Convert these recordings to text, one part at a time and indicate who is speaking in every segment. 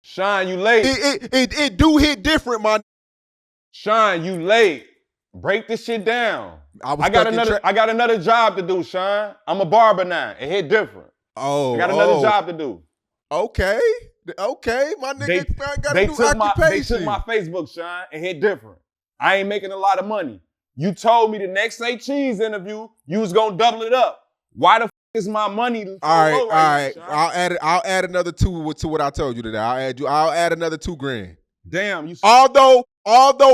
Speaker 1: Sean, you late.
Speaker 2: It do hit different, man.
Speaker 1: Sean, you late. Break this shit down. I got another job to do, Sean. I'm a barber now. It hit different. I got another job to do.
Speaker 2: Okay, my nigga got a new occupation.
Speaker 1: They took my Facebook, Sean. It hit different. I ain't making a lot of money. You told me the next Say Cheese interview, you was gonna double it up. Why the f is my money so low right now, Sean?
Speaker 2: I'll add another 2 to what I told you today. I'll add another $2,000.
Speaker 1: Damn, you.
Speaker 2: Although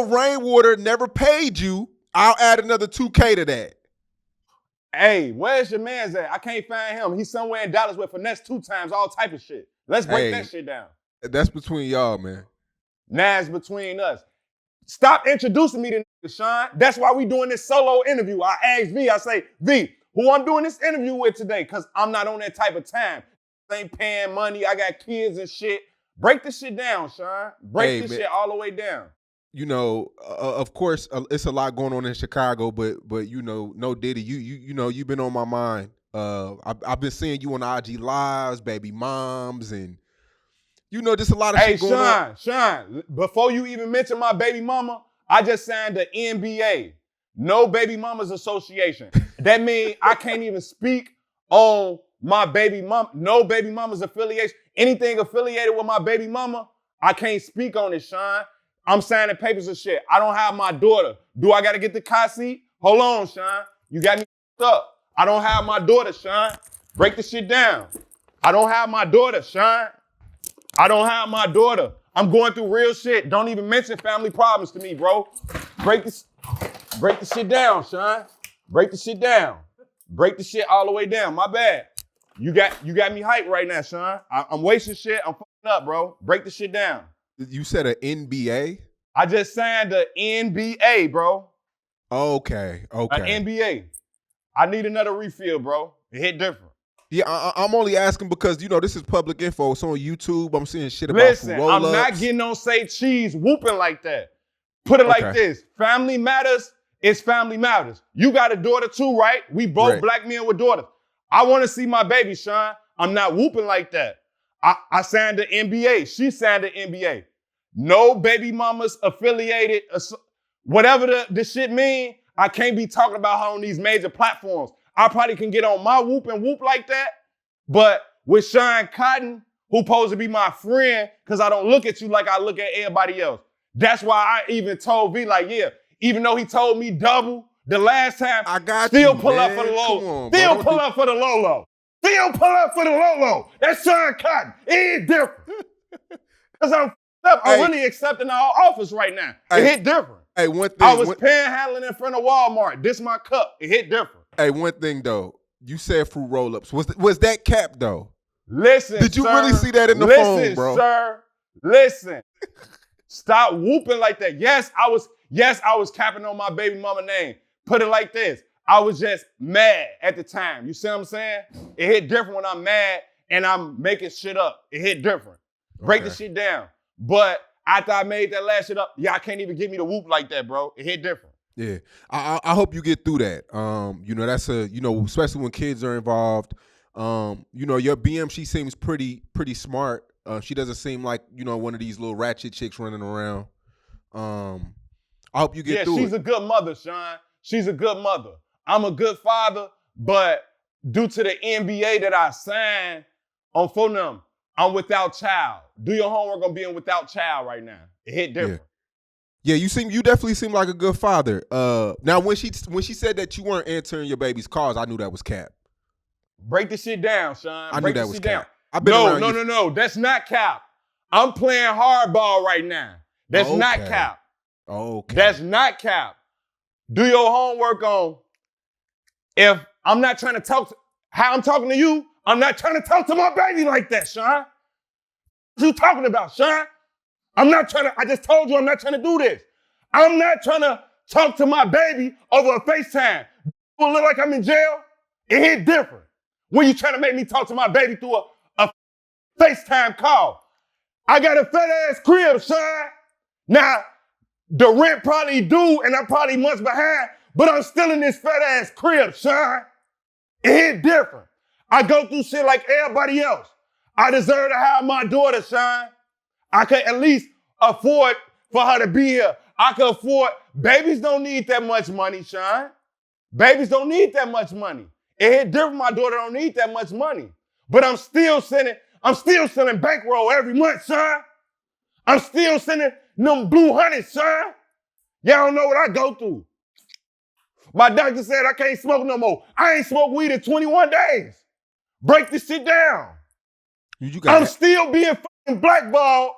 Speaker 2: Rainwater never paid you, I'll add another $2K to that.
Speaker 1: Hey, where's your man's at? I can't find him. He's somewhere in Dallas with finesse 2 times, all type of shit. Let's break that shit down.
Speaker 2: That's between y'all, man.
Speaker 1: Now it's between us. Stop introducing me to niggas, Sean. That's why we doing this solo interview. I asked V, I say, V, who I'm doing this interview with today? Because I'm not on that type of time. Ain't paying money. I got kids and shit. Break this shit down, Sean. Break this shit all the way down.
Speaker 2: You know, of course, it's a lot going on in Chicago, but you know, no Diddy, you know, you've been on my mind. I've been seeing you on IG Lives, baby moms, and you know, just a lot of shit going on.
Speaker 1: Hey, Sean, before you even mention my baby mama, I just signed the NBA, No Baby Mamas Association. That means I can't even speak on my baby mama, no baby mama's affiliation. Anything affiliated with my baby mama, I can't speak on it, Sean. I'm signing papers and shit. I don't have my daughter. Do I got to get the car seat? Hold on, Sean. You got me up. I don't have my daughter, Sean. Break the shit down. I don't have my daughter, Sean. I don't have my daughter. I'm going through real shit. Don't even mention family problems to me, bro. Break the shit down, Sean. Break the shit down. Break the shit all the way down. My bad. You got me hyped right now, Sean. I'm wasting shit. I'm fucking up, bro. Break the shit down.
Speaker 2: You said an NBA?
Speaker 1: I just signed the NBA, bro.
Speaker 2: Okay.
Speaker 1: An NBA. I need another refill, bro. It hit different.
Speaker 2: Yeah, I'm only asking because, you know, this is public info. It's on YouTube. I'm seeing shit about some roll-ups.
Speaker 1: I'm not getting on Say Cheese whooping like that. Put it like this. Family matters is family matters. You got a daughter too, right? We both black men with daughters. I want to see my baby, Sean. I'm not whooping like that. I signed the NBA. She signed the NBA. No baby mamas affiliated. Whatever the shit mean, I can't be talking about her on these major platforms. I probably can get on my whoop and whoop like that. But with Sean Cotton, who supposed to be my friend, because I don't look at you like I look at everybody else. That's why I even told V, like, yeah, even though he told me double the last time,
Speaker 2: I got
Speaker 1: still
Speaker 2: you,
Speaker 1: pull
Speaker 2: man.
Speaker 1: up for the low.
Speaker 2: On,
Speaker 1: still pull up for the low. Still pull up for the low. That's Sean Cotton. It ain't different. Because I'm up. I'm really accepting our office right now. It hit different.
Speaker 2: Hey, one thing.
Speaker 1: I was panhandling in front of Walmart. This my cup. It hit different.
Speaker 2: Hey, one thing though. You said fruit roll-ups. Was that cap though?
Speaker 1: Listen,
Speaker 2: did you
Speaker 1: sir,
Speaker 2: really see that in the phone, bro?
Speaker 1: Listen. Stop whooping like that. Yes, I was capping on my baby mama name. Put it like this. I was just mad at the time. You see what I'm saying? It hit different when I'm mad and I'm making shit up. It hit different. Break the shit down. But after I made that last shit up, I can't even give me the whoop like that, bro. It hit different.
Speaker 2: Yeah, I hope you get through that. You know, that's especially when kids are involved. You know, your BM, she seems pretty smart. She doesn't seem like, you know, one of these little ratchet chicks running around. I hope you get through it.
Speaker 1: Yeah, she's a good mother, Sean. She's a good mother. I'm a good father, but due to the NBA that I signed on for them, I'm without child. Do your homework on being without child right now. It hit different.
Speaker 2: Yeah, you definitely seem like a good father. Now when she said that you weren't answering your baby's calls, I knew that was cap.
Speaker 1: Break the shit down, Sean.
Speaker 2: I knew that was cap.
Speaker 1: No. That's not cap. I'm playing hardball right now. That's not cap.
Speaker 2: Okay.
Speaker 1: That's not cap. Do your homework on. If I'm not trying to talk to how I'm talking to you, I'm not trying to talk to my baby like that, Sean. What you talking about, Sean? I just told you I'm not trying to do this. I'm not trying to talk to my baby over a FaceTime. Do it look like I'm in jail? It hit different. When you trying to make me talk to my baby through a FaceTime call. I got a fat ass crib, Sean. Now, the rent probably due and I'm probably months behind, but I'm still in this fat ass crib, Sean. It hit different. I go through shit like everybody else. I deserve to have my daughter shine. I could at least afford for her to be here. I could afford, babies don't need that much money, Shine. Babies don't need that much money. It hit different, my daughter don't need that much money. But I'm still sending bankroll every month, Shine. I'm still sending them blue hundreds, Shine. Y'all don't know what I go through. My doctor said I can't smoke no more. I ain't smoked weed in 21 days. Break this shit down. I'm still being fucking blackballed.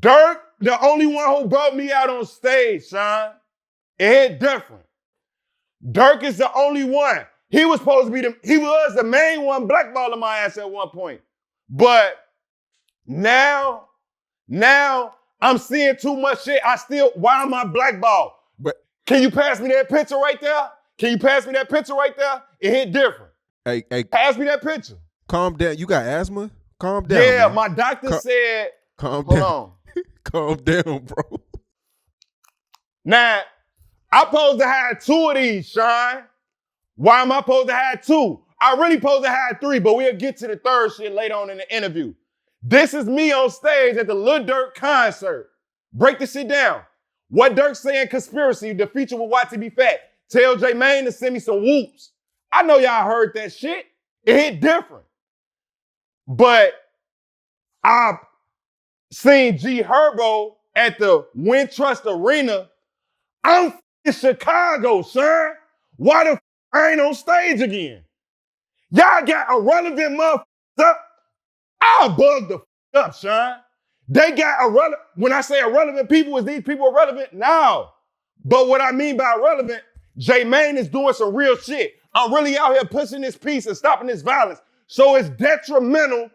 Speaker 1: Durk, the only one who brought me out on stage, son. It hit different. Durk is the only one. He was supposed to be he was the main one blackballing my ass at one point. But now I'm seeing too much shit. Why am I blackballed? But can you pass me that picture right there? It hit different.
Speaker 2: Hey,
Speaker 1: pass me that picture.
Speaker 2: Calm down. You got asthma? Calm down.
Speaker 1: Yeah,
Speaker 2: man.
Speaker 1: my doctor said.
Speaker 2: Calm down.
Speaker 1: Hold on.
Speaker 2: Calm down, bro.
Speaker 1: Now, I'm supposed to have 2 of these, Shine. Why am I supposed to have 2? I really supposed to have 3, but we'll get to the third shit later on in the interview. This is me on stage at the Lil Durk concert. Break this shit down. What Durk saying conspiracy, the feature with YTB Fat. Tell J Mane to send me some whoops. I know y'all heard that shit. It hit different. But I seen G Herbo at the Wintrust Arena. I'm in Chicago, son. Why the I ain't on stage again? Y'all got irrelevant motherfuckers up. I'll bug the up, son. They got irrelevant. When I say irrelevant people, is these people irrelevant? No. But what I mean by irrelevant, J Mane is doing some real shit. I'm really out here pushing this peace and stopping this violence. So it's detrimental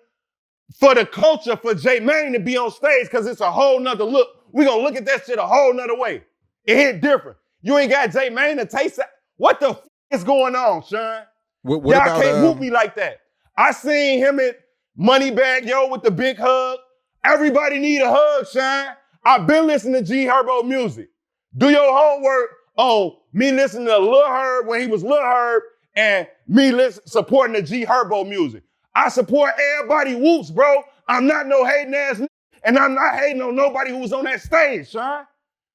Speaker 1: for the culture for J Mane to be on stage because it's a whole nother look. We're going to look at that shit a whole nother way. It hit different. You ain't got J Mane to taste that. What the f is going on, Sean?
Speaker 2: What
Speaker 1: Y'all
Speaker 2: about,
Speaker 1: can't whoop me like that. I seen him at Moneybag Yo with the big hug. Everybody need a hug, Sean. I've been listening to G Herbo music. Do your homework on me listening to Lil Herb when he was Lil Herb and me supporting the G Herbo music. I support everybody whoops, bro. I'm not no hating ass nigga, and I'm not hating on nobody who was on that stage, Sean.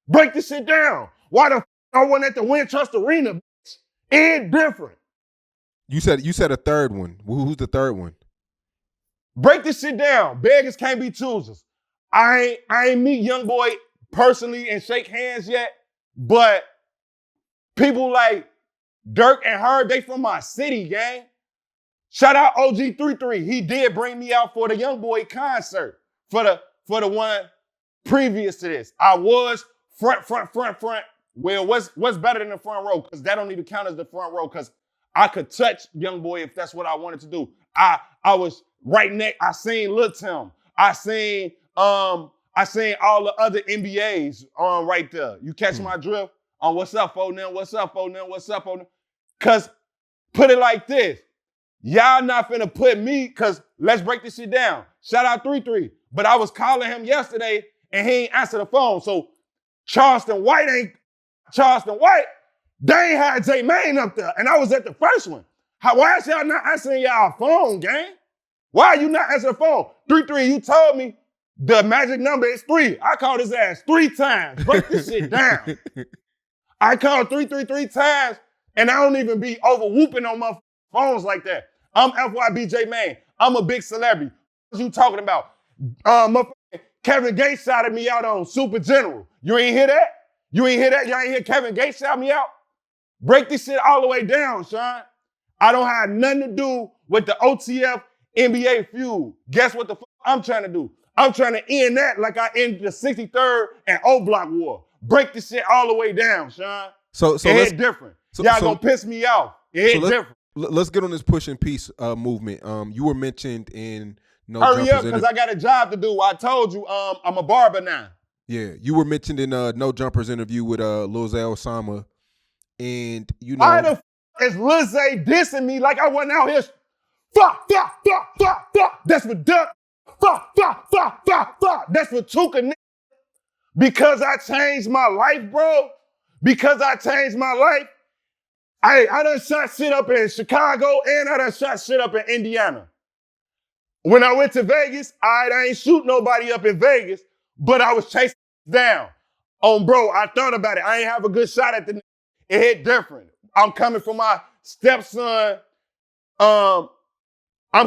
Speaker 1: Break this shit down. Why the f I wasn't at the Wintrust Arena, bitch? It different.
Speaker 2: You said a third one. Who's the third one?
Speaker 1: Break this shit down. Beggars can't be choosers. I ain't meet Youngboy personally and shake hands yet, but people like Durk and Herb, they from my city, gang. Shout out OG33. He did bring me out for the Youngboy concert for the one previous to this. I was front. Well, what's better than the front row? Because that don't even count as the front row because I could touch Youngboy if that's what I wanted to do. I was right next. I seen Lil Tim. I seen all the other NBAs right there. You catch my drift? What's up, Foden? What's up, Foden? Because put it like this. Y'all not finna put me, because let's break this shit down. Shout out 33. But I was calling him yesterday and he ain't answer the phone. So Charleston White, they ain't had J Mane up there. And I was at the first one. Why is y'all not answering y'all phone, gang? Why are you not answering the phone? 33, you told me the magic number is 3. I called his ass 3 times. Break this shit down. I called 3 times and I don't even be over whooping on my phones like that. I'm FYB J Mane. I'm a big celebrity. What you talking about? Kevin Gates shouted me out on Super General. You ain't hear that? Y'all ain't hear Kevin Gates shout me out? Break this shit all the way down, Sean. I don't have nothing to do with the OTF NBA feud. Guess what the fuck I'm trying to do? I'm trying to end that like I ended the 63rd and O Block War. Break this shit all the way down, Sean. So it's different. Y'all gonna piss me off. It's different.
Speaker 2: Let's get on this push and peace movement. You were mentioned in No
Speaker 1: Hurry
Speaker 2: Jumpers.
Speaker 1: Up, because I got a job to do. I told you, I'm a barber now.
Speaker 2: Yeah, you were mentioned in No Jumpers interview with Lil Zay Osama, and you know.
Speaker 1: Why the f is Lil Zay dissing me like I wasn't out here? Fuck. That's what Duck. Fuck. That's what Tuka. Because I changed my life, bro. Because I changed my life. I done shot shit up in Chicago and I done shot shit up in Indiana. When I went to Vegas, I ain't shoot nobody up in Vegas, but I was chasing down. Bro, I thought about it. I ain't have a good shot at the. It hit different. I'm coming from my stepson. I'm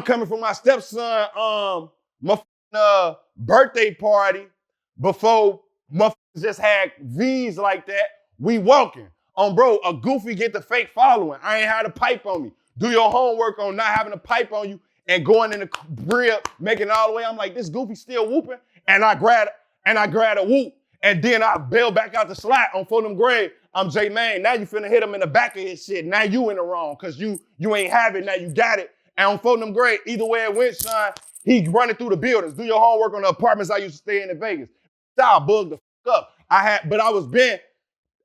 Speaker 1: coming from my stepson. My birthday party before motherfuckers just had V's like that. We walking. Bro, a goofy get the fake following. I ain't had a pipe on me. Do your homework on not having a pipe on you and going in the crib, making it all the way. I'm like, this goofy still whooping. And I grab a whoop. And then I bail back out the slot on for them grade. I'm J Man. Now you finna hit him in the back of his shit. Now you in the wrong because you ain't have it. Now you got it. And on for them grade, either way it went, son, he running through the buildings. Do your homework on the apartments I used to stay in Vegas. I bugged the fuck up. But I was been,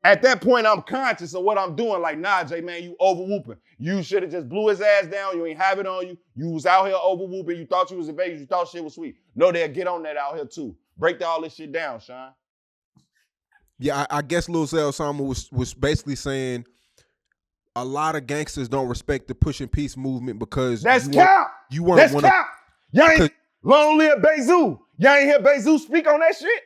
Speaker 1: at that point, I'm conscious of what I'm doing. Like, nah, J Man, you over whooping. You should have just blew his ass down. You ain't have it on you. You was out here over whooping. You thought you was in Vegas. You thought shit was sweet. No, they'll get on that out here too. Break all this shit down, Sean.
Speaker 2: Yeah, I guess Lil Zell Sama was basically saying a lot of gangsters don't respect the push and peace movement because
Speaker 1: that's cap. That's cap. Y'all ain't long live Bayzoo. Y'all ain't hear Bayzoo speak on that shit.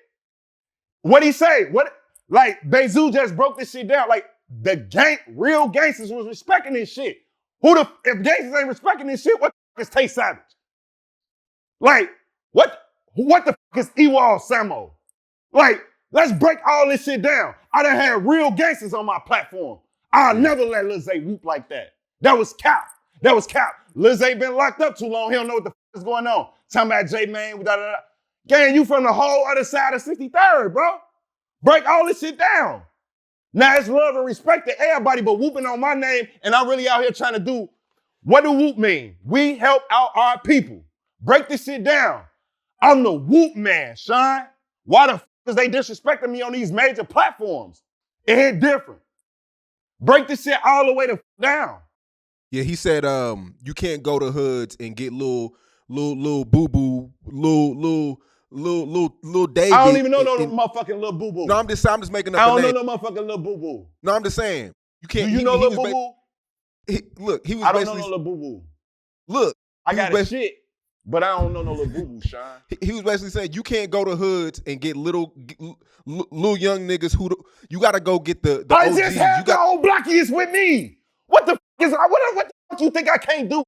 Speaker 1: What he say? What? Like Bayzoo just broke this shit down. Like the real gangsters was respecting this shit. If gangsters ain't respecting this shit, what the fuck is Tay Savage? Like what the fuck is Ewald Samo? Like, let's break all this shit down. I done had real gangsters on my platform. I'll never let Lil Zay whoop like that. That was cap. Lil Zay been locked up too long. He don't know what the fuck is going on. Talking about J Man, da-da-da. Gang, you from the whole other side of 63rd, bro. Break all this shit down. Now it's love and respect to everybody, but whooping on my name, and I'm really out here trying to do, what do whoop mean? We help out our people. Break this shit down. I'm the whoop man, Sean. Why the fuck is they disrespecting me on these major platforms? It hit different. Break this shit all the way the down.
Speaker 2: Yeah, he said you can't go to hoods and get little boo-boo, little David.
Speaker 1: I don't even know no motherfucking little boo-boo.
Speaker 2: No, I'm just making up
Speaker 1: I
Speaker 2: a name.
Speaker 1: don't know no motherfucking little boo-boo.
Speaker 2: No, I'm just saying. You can't.
Speaker 1: Do you know little boo-boo?
Speaker 2: He was
Speaker 1: I don't
Speaker 2: basically,
Speaker 1: know no little boo-boo.
Speaker 2: Look.
Speaker 1: I got a shit, but I don't know no little boo-boo, Sean.
Speaker 2: He was basically saying you can't go to hoods and get little young niggas who you gotta go get the
Speaker 1: I
Speaker 2: OGs.
Speaker 1: just had the old blockiest with me. What the fuck is what the fuck you think I can't do?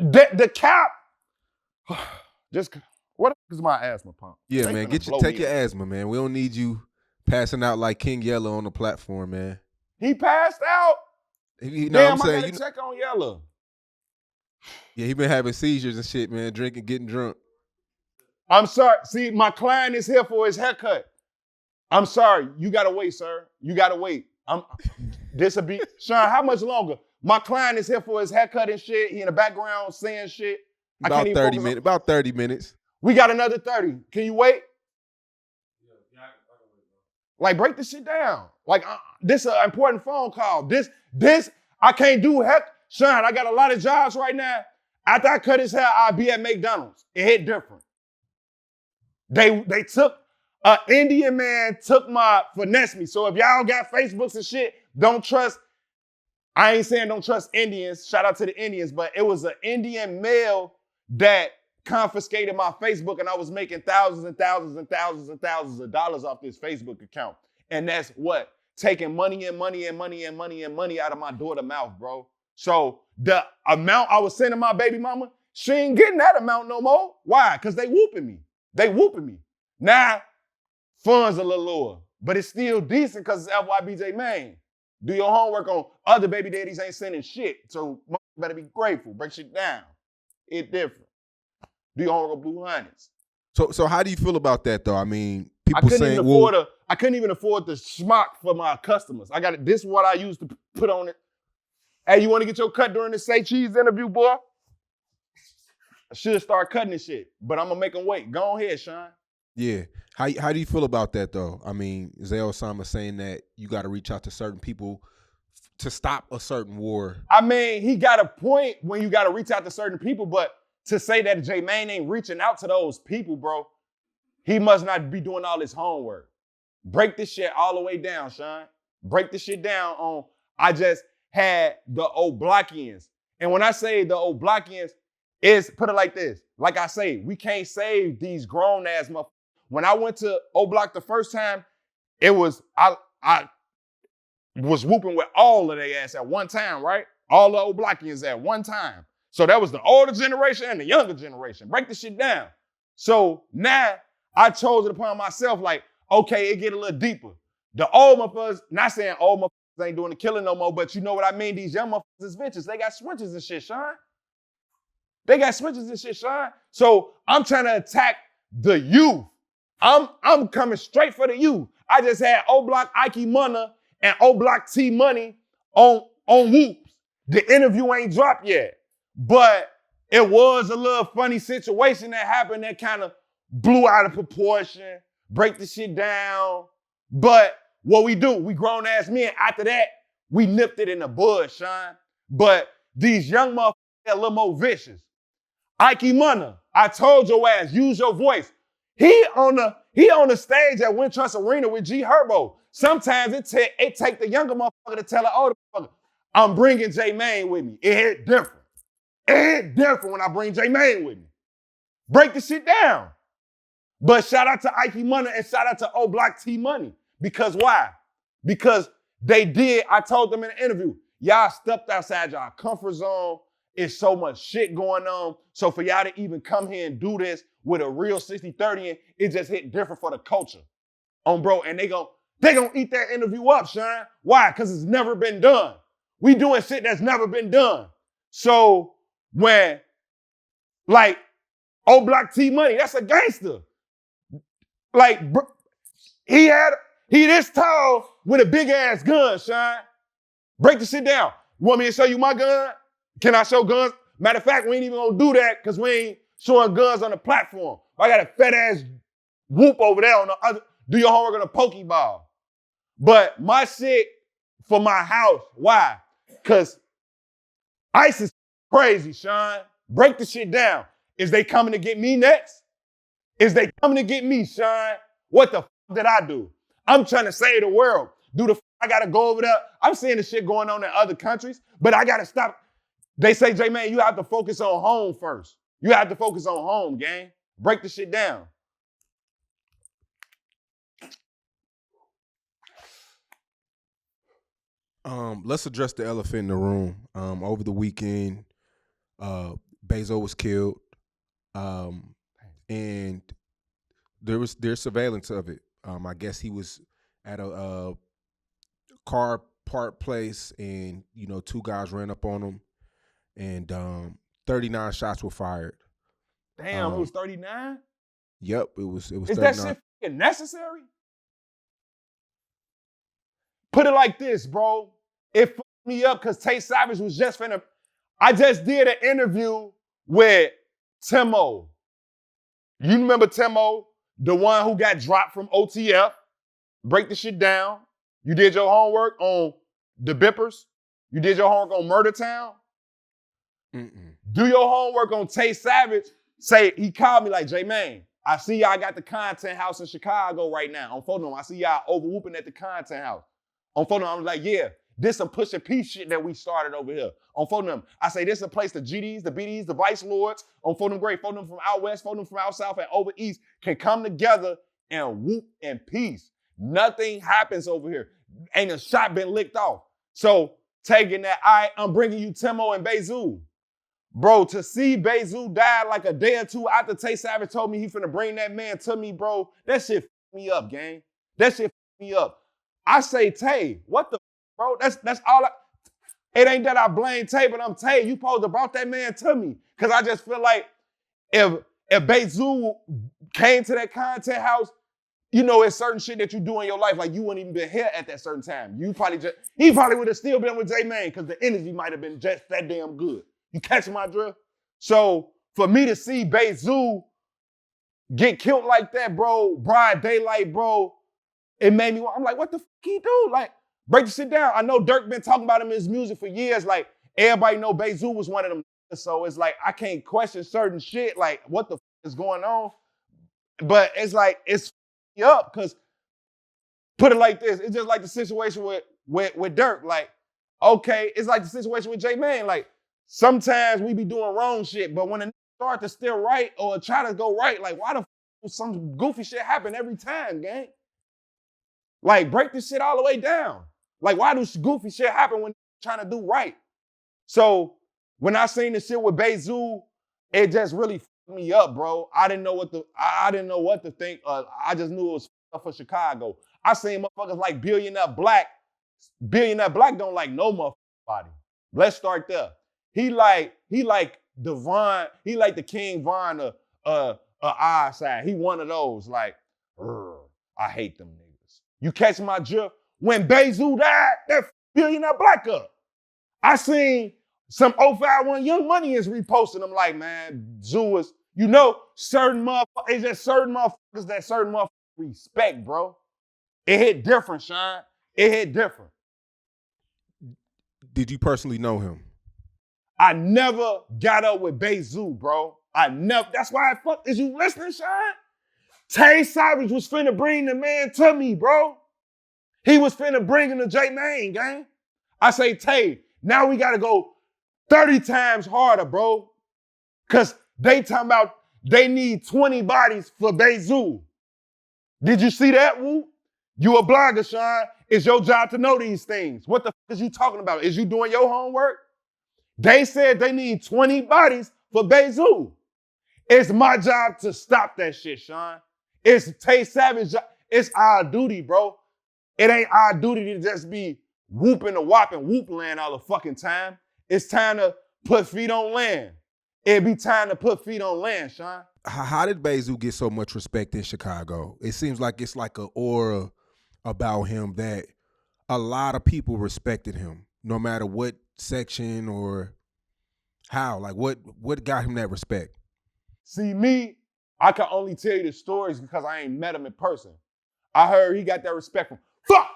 Speaker 1: The cap. Just what the fuck is my asthma pump?
Speaker 2: Yeah, man. Take your asthma, man. We don't need you passing out like King Yellow on the platform, man.
Speaker 1: He passed out.
Speaker 2: Damn,
Speaker 1: I gotta check on Yellow.
Speaker 2: Yeah, he been having seizures and shit, man. Drinking, getting drunk.
Speaker 1: I'm sorry. See, my client is here for his haircut. I'm sorry. You gotta wait, sir. You gotta wait. This'll be Sean. How much longer? My client is here for his haircut and shit. He in the background saying shit.
Speaker 2: About 30 minutes. About 30 minutes.
Speaker 1: We got another 30. Can you wait? Yeah. Like break this shit down. Like this is an important phone call. This I can't do heck. Sean, I got a lot of jobs right now. After I cut his hair, I'll be at McDonald's. It hit different. They took, an Indian man took finesse me. So if y'all got Facebooks and shit, don't trust, I ain't saying don't trust Indians. Shout out to the Indians, but it was an Indian male that confiscated my Facebook and I was making thousands and thousands and thousands and thousands of dollars off this Facebook account. And that's what? Taking money and money and money and money and money out of my daughter's mouth, bro. So the amount I was sending my baby mama, she ain't getting that amount no more. Why? Because they whooping me. Now, funds a little lower, but it's still decent because it's FYBJ man. Do your homework on other baby daddies ain't sending shit. So you better be grateful. Break shit down. It's different. Do your homework on Blue Hundreds.
Speaker 2: So how do you feel about that though? I mean, people
Speaker 1: I couldn't even afford the schmuck for my customers. This is what I used to put on it. Hey, you want to get your cut during the Say Cheese interview, boy? I should start cutting this shit, but I'm going to make them wait. Go ahead, Sean.
Speaker 2: Yeah. How do you feel about that, though? I mean, Zay Osama saying that you got to reach out to certain people to stop a certain war.
Speaker 1: I mean, he got a point when you got to reach out to certain people, but to say that J-Mane ain't reaching out to those people, bro, he must not be doing all his homework. Break this shit all the way down, Sean. Break this shit down on I just had the old Blockians. And when I say the old Blockians, it's put it like this. Like I say, we can't save these grown ass motherfuckers. When I went to O Block the first time, it was I was whooping with all of their ass at one time, right? All the old Blockians at one time. So that was the older generation and the younger generation. Break the shit down. So now I chose it upon myself, like, okay, it get a little deeper. The old motherfuckers, not saying old motherfuckers ain't doing the killing no more, but you know what I mean? These young motherfuckers is bitches. They got switches and shit, Sean. They got switches and shit, Sean. So I'm trying to attack the youth. I'm coming straight for the youth. I just had O Block Ike Munna and O Block T Money on Whoops. The interview ain't dropped yet. But it was a little funny situation that happened that kind of blew out of proportion, break the shit down. But what we do, we grown ass men, after that, we nipped it in the bud, Sean. But these young motherfuckers are a little more vicious. Ike Munna, I told your ass, use your voice. He on the stage at Wintrust Arena with G Herbo. Sometimes it take the younger motherfucker to tell the older motherfucker, I'm bringing J Mane with me. It hit different. It hit different when I bring J Mane with me. Break the shit down. But shout out to Ike Munna and shout out to O Block T Money. Because why? Because they did, I told them in the interview, y'all stepped outside y'all comfort zone. It's so much shit going on. So for y'all to even come here and do this with a real 60-30, it just hit different for the culture. Bro, and they gonna eat that interview up, Sean. Why? Because it's never been done. We doing shit that's never been done. So when, like, O Block T Money, that's a gangster. Like, bro, he this tall with a big ass gun, Sean. Break the shit down. You want me to show you my gun? Can I show guns? Matter of fact, we ain't even gonna do that because we ain't showing guns on the platform. I got a fat ass whoop over there on the other. Do your homework on a Pokeball. But my shit for my house, why? Because ICE is crazy, Sean. Break the shit down. Is they coming to get me next? Is they coming to get me, Sean? What the f did I do? I'm trying to save the world. I gotta go over there. I'm seeing the shit going on in other countries, but I gotta stop. They say, J Man, you have to focus on home first. You have to focus on home, gang. Break the shit down.
Speaker 2: Let's address the elephant in the room. Over the weekend, Bayzoo was killed, and there's surveillance of it. I guess he was at a car park place, and two guys ran up on him, and 39 shots were fired.
Speaker 1: Damn, it was 39?
Speaker 2: Yep, it was. Is 39.
Speaker 1: That shit fucking necessary? Put it like this, bro. It fucked me up because Tay Savage was just finna. I just did an interview with Timo. You remember Timo, the one who got dropped from OTF? Break the shit down. You did your homework on the Bippers. You did your homework on Murder Town. Do your homework on Tay Savage. Say, he called me like, J Man, I see y'all got the content house in Chicago right now. On phone, I see y'all over whooping at the content house. On phone, I'm like, yeah, this some Pusha P shit that we started over here. On phone, I say this is a place the GDs, the BDs, the Vice Lords, on phone great, phone from out west, phone from out south, and over east can come together and whoop in peace. Nothing happens over here. Ain't a shot been licked off. So taking that, I'm bringing you Timo and Bayzoo. Bro, to see Bayzoo die like a day or two after Tay Savage told me he finna bring that man to me, bro, that shit f***ed me up, gang. That shit f***ed me up. I say, Tay, what the bro? That's all it ain't that I blame Tay, but I'm Tay. You supposed to brought that man to me. Cause I just feel like if Bayzoo came to that content house, it's certain shit that you do in your life, like you wouldn't even been here at that certain time. He probably would have still been with J Man because the energy might have been just that damn good. You catch my drift? So for me to see Bayzoo get killed like that, bro, broad daylight, bro, it made me, I'm like, what the fuck he do? Like, break the shit down. I know Durk been talking about him in his music for years. Like, everybody know Bayzoo was one of them. So it's like, I can't question certain shit. Like, what the fuck is going on? But it's like, it's up because, put it like this, it's just like the situation with Durk. Like, okay, it's like the situation with J Man. Like sometimes we be doing wrong shit, but when a nigga start to steer right or try to go right, like why the some goofy shit happen every time, gang? Like break this shit all the way down. Like why do goofy shit happen when trying to do right? So when I seen the shit with Bayzoo, it just really fucked me up, bro. I didn't know what to think. I just knew it was for Chicago. I seen motherfuckers like Billionaire Black. Billionaire Black don't like no motherfucking. Let's start there. He like Devon. He like the King Von of our side. He one of those like, I hate them niggas. You catch my drift? When Bayzoo died, that Billionaire Black up. I seen some 051 Young Money is reposting them like, man, Zoo is, certain motherfuckers, it's just certain motherfuckers that certain motherfuckers respect, bro. It hit different, Sean. It hit different.
Speaker 2: Did you personally know him?
Speaker 1: I never got up with Bayzoo, bro. That's why is you listening, Sean? Tay Savage was finna bring the man to me, bro. He was finna bring him to J Main, gang. I say, Tay, now we gotta go 30 times harder, bro. Cause they talking about they need 20 bodies for Bayzoo. Did you see that, Woo? You a blogger, Sean. It's your job to know these things. What the fuck is you talking about? Is you doing your homework? They said they need 20 bodies for Bayzoo. It's my job to stop that shit, Sean. It's Tay Savage. It's our duty, bro. It ain't our duty to just be whooping the wop and whoop land all the fucking time. It's time to put feet on land. It'd be time to put feet on land, Sean.
Speaker 2: How did Bayzoo get so much respect in Chicago? It seems like it's like an aura about him that a lot of people respected him, no matter what section or how. Like what got him that respect?
Speaker 1: See, me, I can only tell you the stories because I ain't met him in person. I heard he got that respect from fuck.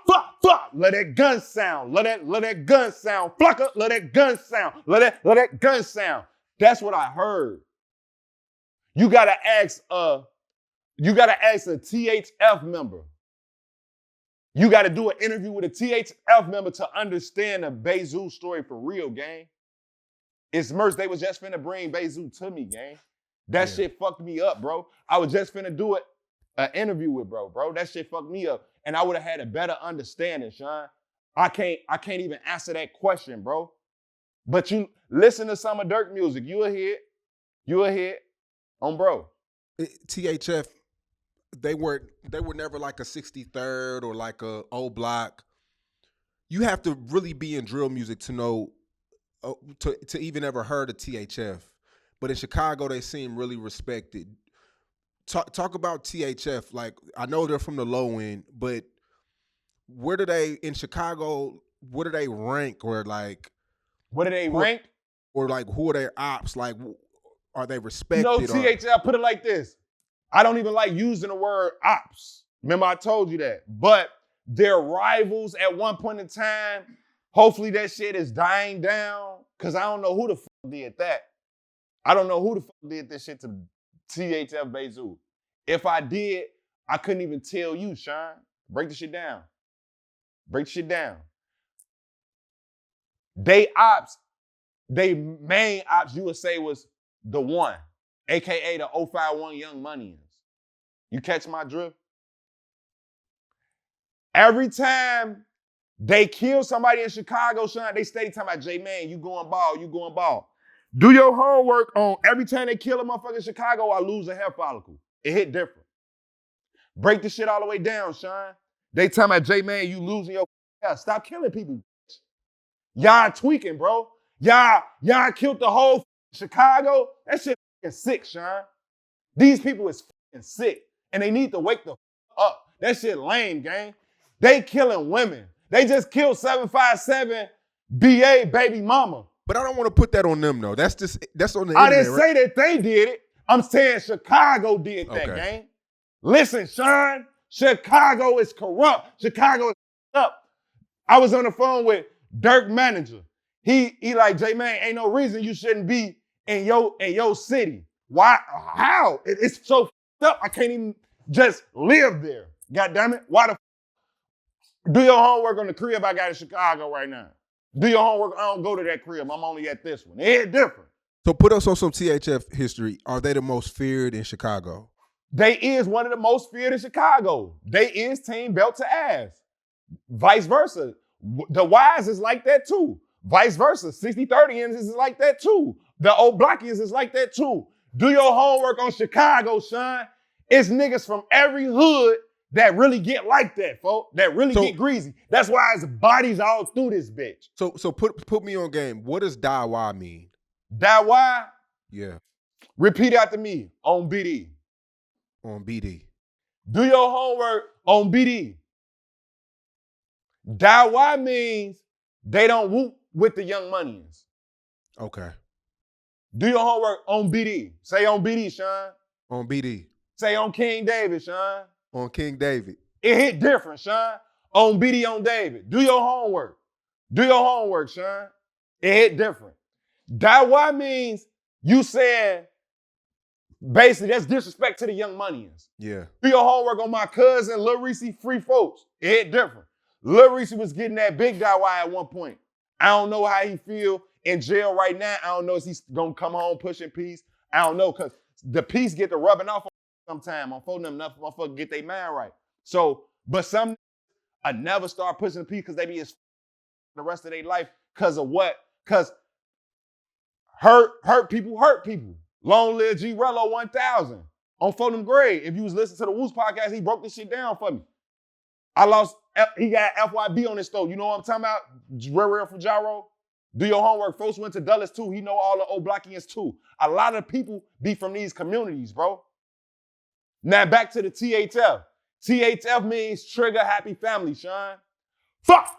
Speaker 1: Let that gun sound. Let that gun sound. Flucker, let that gun sound. Let that gun sound. That's what I heard. You gotta ask a THF member. You gotta do an interview with a THF member to understand the Bayzoo story for real, gang. It's merch. They was just finna bring Bayzoo to me, gang. That shit fucked me up, bro. I was just finna do an interview with bro. That shit fucked me up. And I would have had a better understanding, Sean. I can't even answer that question, bro. But you listen to some of Durk music. You'll hear it on bro.
Speaker 2: THF, they were never like a 63rd or like a O Block. You have to really be in drill music to know, to even ever heard of THF. But in Chicago, they seem really respected. Talk about THF. Like, I know they're from the low end, but where do they, in Chicago, where do they rank? Or like,
Speaker 1: what do they rank?
Speaker 2: Or like, who are their ops? Like, are they respected?
Speaker 1: THF, put it like this. I don't even like using the word ops. Remember I told you that. But they're rivals at one point in time. Hopefully that shit is dying down because I don't know who the fuck did that. I don't know who the fuck did this shit to THF Bayzoo. If I did, I couldn't even tell you, Sean. Break the shit down. They main ops, you would say, was the one, aka the 051 Young Money. You catch my drift? Every time they kill somebody in Chicago, Sean, they stay talking about, J-Man, you going ball. Do your homework on every time they kill a motherfucker in Chicago, I lose a hair follicle. It hit different. Break the shit all the way down, Sean. They talking about, J-Man, you losing your hair. Stop killing people. Y'all tweaking, bro. Y'all killed the whole Chicago. That shit is sick, Sean. These people is sick, and they need to wake the up. That shit lame, gang. They killing women. They just killed 757 BA baby mama.
Speaker 2: But I don't want to put that on them, though. That's on the internet,
Speaker 1: I didn't say that they did it. I'm saying Chicago did that, gang. Listen, Sean, Chicago is corrupt. Chicago is up. I was on the phone with Durk manager. He like, J-Man, ain't no reason you shouldn't be in your city. Why? How? It's so up. I can't even just live there. God damn it. Why the do your homework on the crib I got in Chicago right now? Do your homework. I don't go to that crib. I'm only at this one. It's different.
Speaker 2: So put us on some THF history. Are they the most feared in Chicago?
Speaker 1: They is one of the most feared in Chicago. They is team belt to ass. Vice versa. The Wise is like that too. Vice versa. 60-30 is like that too. The old Blockians is like that too. Do your homework on Chicago, son. It's niggas from every hood that really get like that, folks. That really get greasy. That's why it's bodies all through this bitch.
Speaker 2: So put me on game. What does Dawa mean?
Speaker 1: Dawa?
Speaker 2: Yeah.
Speaker 1: Repeat after me on BD.
Speaker 2: On BD.
Speaker 1: Do your homework on BD. Dawa means they don't whoop with the young moneyers.
Speaker 2: Okay.
Speaker 1: Do your homework on BD. Say on BD, Sean.
Speaker 2: On BD.
Speaker 1: Say on King David, Sean.
Speaker 2: On King David.
Speaker 1: It hit different, Sean. On BD on David. Do your homework. Do your homework, Sean. It hit different. Dawa means you said, basically, that's disrespect to the young moneyers.
Speaker 2: Yeah.
Speaker 1: Do your homework on my cousin, Lil Reese, free folks. It hit different. Lil Reese was getting that big Dawa at one point. I don't know how he feel in jail right now. I don't know if he's gonna come home pushing peace. I don't know, because the peace get to rubbing off sometime. I'm folding them enough motherfuckers get their mind right. So, but some I never start pushing the peace because they be as the rest of their life because of what? Because hurt people hurt people. Long live G Rello 1000 on Fulham Grade. If you was listening to the Woos podcast, he broke this shit down for me. He got FYB on his store. You know what I'm talking about? Real from Gyro. Do your homework. Folks went to Dulles too. He know all the old Blockians too. A lot of people be from these communities, bro. Now back to the THF. THF means trigger happy family, Sean. Fuck.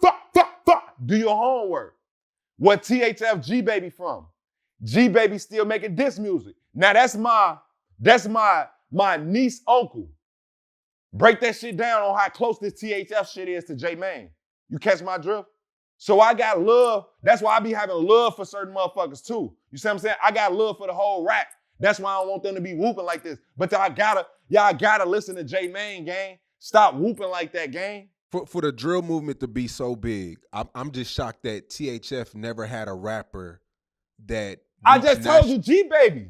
Speaker 1: Do your homework. What THF G Baby from? G Baby still making diss music. Now that's my niece uncle. Break that shit down on how close this THF shit is to J Mane. You catch my drift? So I got love. That's why I be having love for certain motherfuckers too. You see what I'm saying? I got love for the whole rap. That's why I don't want them to be whooping like this. But y'all gotta listen to J Mane, gang. Stop whooping like that, gang.
Speaker 2: For the drill movement to be so big, I'm just shocked that THF never had a rapper that
Speaker 1: I just told you, G Baby.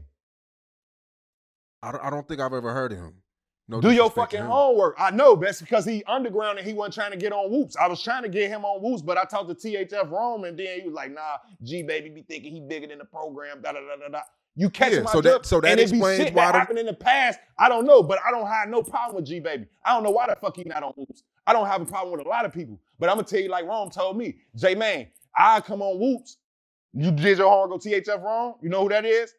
Speaker 2: I don't think I've ever heard of him. No,
Speaker 1: do your fucking homework. I know, that's because he underground and he wasn't trying to get on Whoops. I was trying to get him on Whoops, but I talked to THF Rome and then he was like, nah, G Baby be thinking he bigger than the program, da-da-da-da-da. You catch my drift,
Speaker 2: so that
Speaker 1: and it be
Speaker 2: explains
Speaker 1: shit
Speaker 2: why
Speaker 1: that happened in the past. I don't know, but I don't have no problem with G Baby. I don't know why the fuck he not on Whoops. I don't have a problem with a lot of people, but I'm gonna tell you like Rome told me, J Man, I come on Whoops. You did your homework on THF Rome? You know who that is?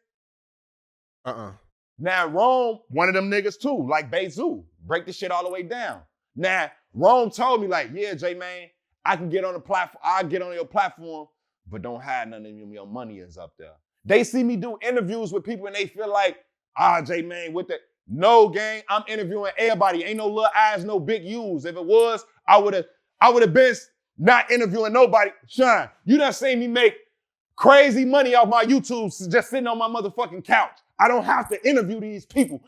Speaker 1: Now, Rome, one of them niggas too, like Bayzoo. Break the shit all the way down. Now, Rome told me like, yeah, J-Man, I can get on the platform, I'll get on your platform, but don't hide none of your money is up there. They see me do interviews with people and they feel like, J-Man, with that. No, gang, I'm interviewing everybody. Ain't no little eyes, no big U's. If it was, I would have been not interviewing nobody. Sean, you done seen me make crazy money off my YouTube just sitting on my motherfucking couch. I don't have to interview these people.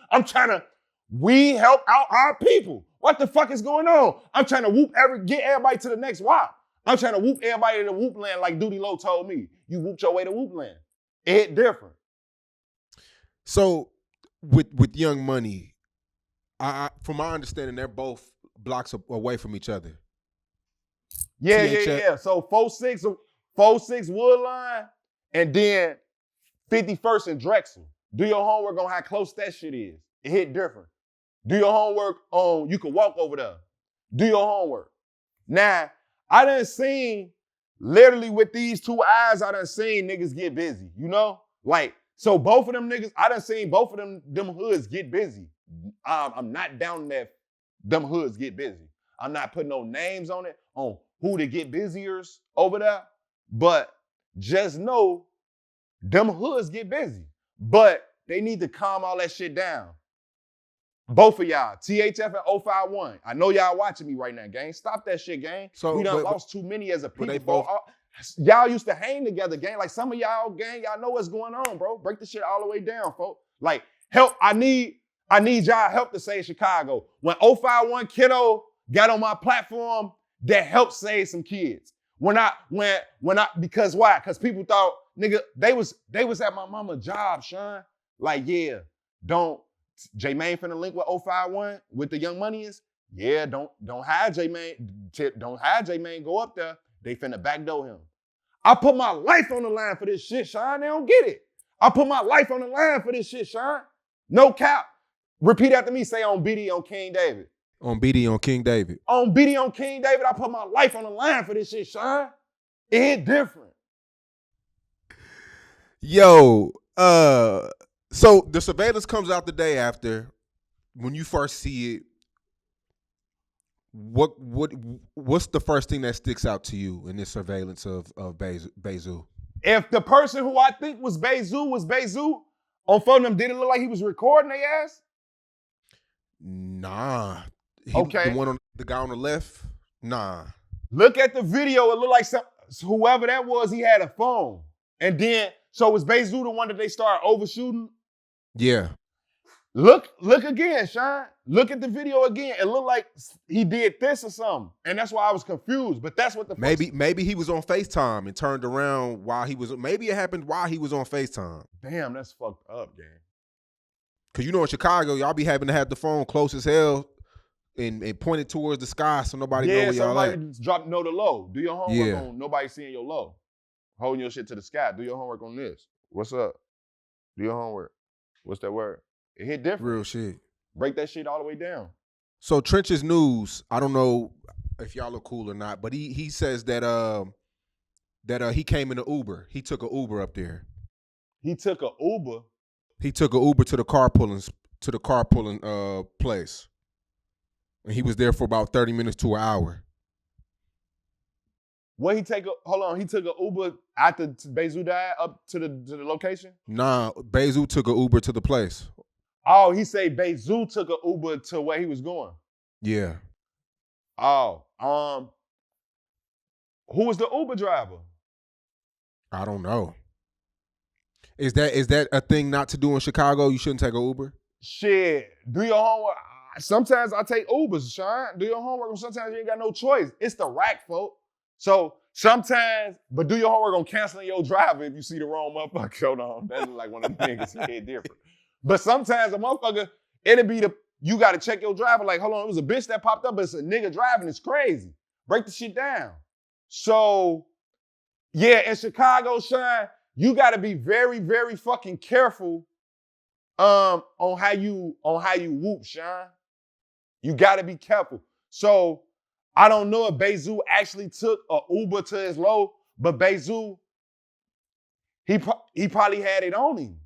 Speaker 1: We help out our people. What the fuck is going on? I'm trying to get everybody to the next WAP. I'm trying to whoop everybody to the whoop land like Duty Low told me. You whooped your way to whoop land. It hit different.
Speaker 2: So with Young Money, from my understanding, they're both blocks away from each other.
Speaker 1: Yeah. So 4-6 Woodline and then 51st and Drexel. Do your homework on how close that shit is. It hit different. Do your homework on, you can walk over there. Do your homework. Now, I done seen, literally with these two eyes, I done seen niggas get busy, you know? Like, so both of them niggas, I done seen both of them hoods get busy. I'm not down that them hoods get busy. I'm not putting no names on it, on who to get busiers over there, but just know them hoods get busy. But they need to calm all that shit down. Both of y'all, THF and 051. I know y'all watching me right now, gang. Stop that shit, gang. So, we done lost too many as a people. Y'all used to hang together, gang. Like some of y'all, gang, y'all know what's going on, bro. Break the shit all the way down, folks. Like, help, I need y'all help to save Chicago. When 051 Kiddo got on my platform, that helped save some kids. Because why? Because people thought, nigga, they was at my mama's job, Sean. Like, yeah, J-Mane finna link with 051 with the Young Money is? Yeah, don't have J-Mane go up there. They finna backdoor him. I put my life on the line for this shit, Sean. They don't get it. I put my life on the line for this shit, Sean. No cap. Repeat after me, say on BD on King David.
Speaker 2: On BD on King David.
Speaker 1: On BD on King David, I put my life on the line for this shit, Sean. It hit different.
Speaker 2: Yo, so the surveillance comes out the day after. When you first see it, what's the first thing that sticks out to you in this surveillance of Bayzoo?
Speaker 1: If the person who I think was Bayzoo, on phone them, did it look like he was recording their ass?
Speaker 2: Nah.
Speaker 1: Okay.
Speaker 2: The guy on the left? Nah.
Speaker 1: Look at the video. It looked like whoever that was, he had a phone. And then, so was Bayzoo the one that they started overshooting?
Speaker 2: Yeah.
Speaker 1: Look again, Sean. Look at the video again. It looked like he did this or something. And that's why I was confused. But that's what the
Speaker 2: maybe he was on FaceTime and turned around while he was, maybe it happened while he was on FaceTime.
Speaker 1: Damn, that's fucked up, gang.
Speaker 2: Cause you know in Chicago, y'all be having to have the phone close as hell and pointed towards the sky so nobody know where y'all at.
Speaker 1: Know the low. Do your homework
Speaker 2: on
Speaker 1: nobody seeing your low. Holding your shit to the sky. Do your homework on this. What's up? Do your homework. What's that word? It hit different.
Speaker 2: Real shit.
Speaker 1: Break that shit all the way down.
Speaker 2: So Trench's News, I don't know if y'all are cool or not, but he says that he came in an Uber. He took an Uber up there.
Speaker 1: He took an Uber?
Speaker 2: He took an Uber to the carpooling place. And he was there for about 30 minutes to an hour.
Speaker 1: He took an Uber after Bayzoo died up to the location?
Speaker 2: Nah, Bayzoo took an Uber to the place.
Speaker 1: Oh, he say Bayzoo took an Uber to where he was going.
Speaker 2: Yeah.
Speaker 1: Oh, who was the Uber driver?
Speaker 2: I don't know. Is that a thing not to do in Chicago? You shouldn't take an Uber?
Speaker 1: Shit, do your homework. Sometimes I take Ubers, Sean. Do your homework, and sometimes you ain't got no choice. It's the rack, folk. So sometimes, but do your homework on canceling your driver if you see the wrong motherfucker. Hold on, that's like one of the niggas hit different. But sometimes a motherfucker, it'll be you gotta check your driver, like, hold on, it was a bitch that popped up, but it's a nigga driving, it's crazy. Break the shit down. So, yeah, in Chicago, Sean, you gotta be very, very fucking careful on how you whoop, Sean. You gotta be careful. So, I don't know if Bayzoo actually took an Uber to his low, but Bayzoo, he probably had it on him.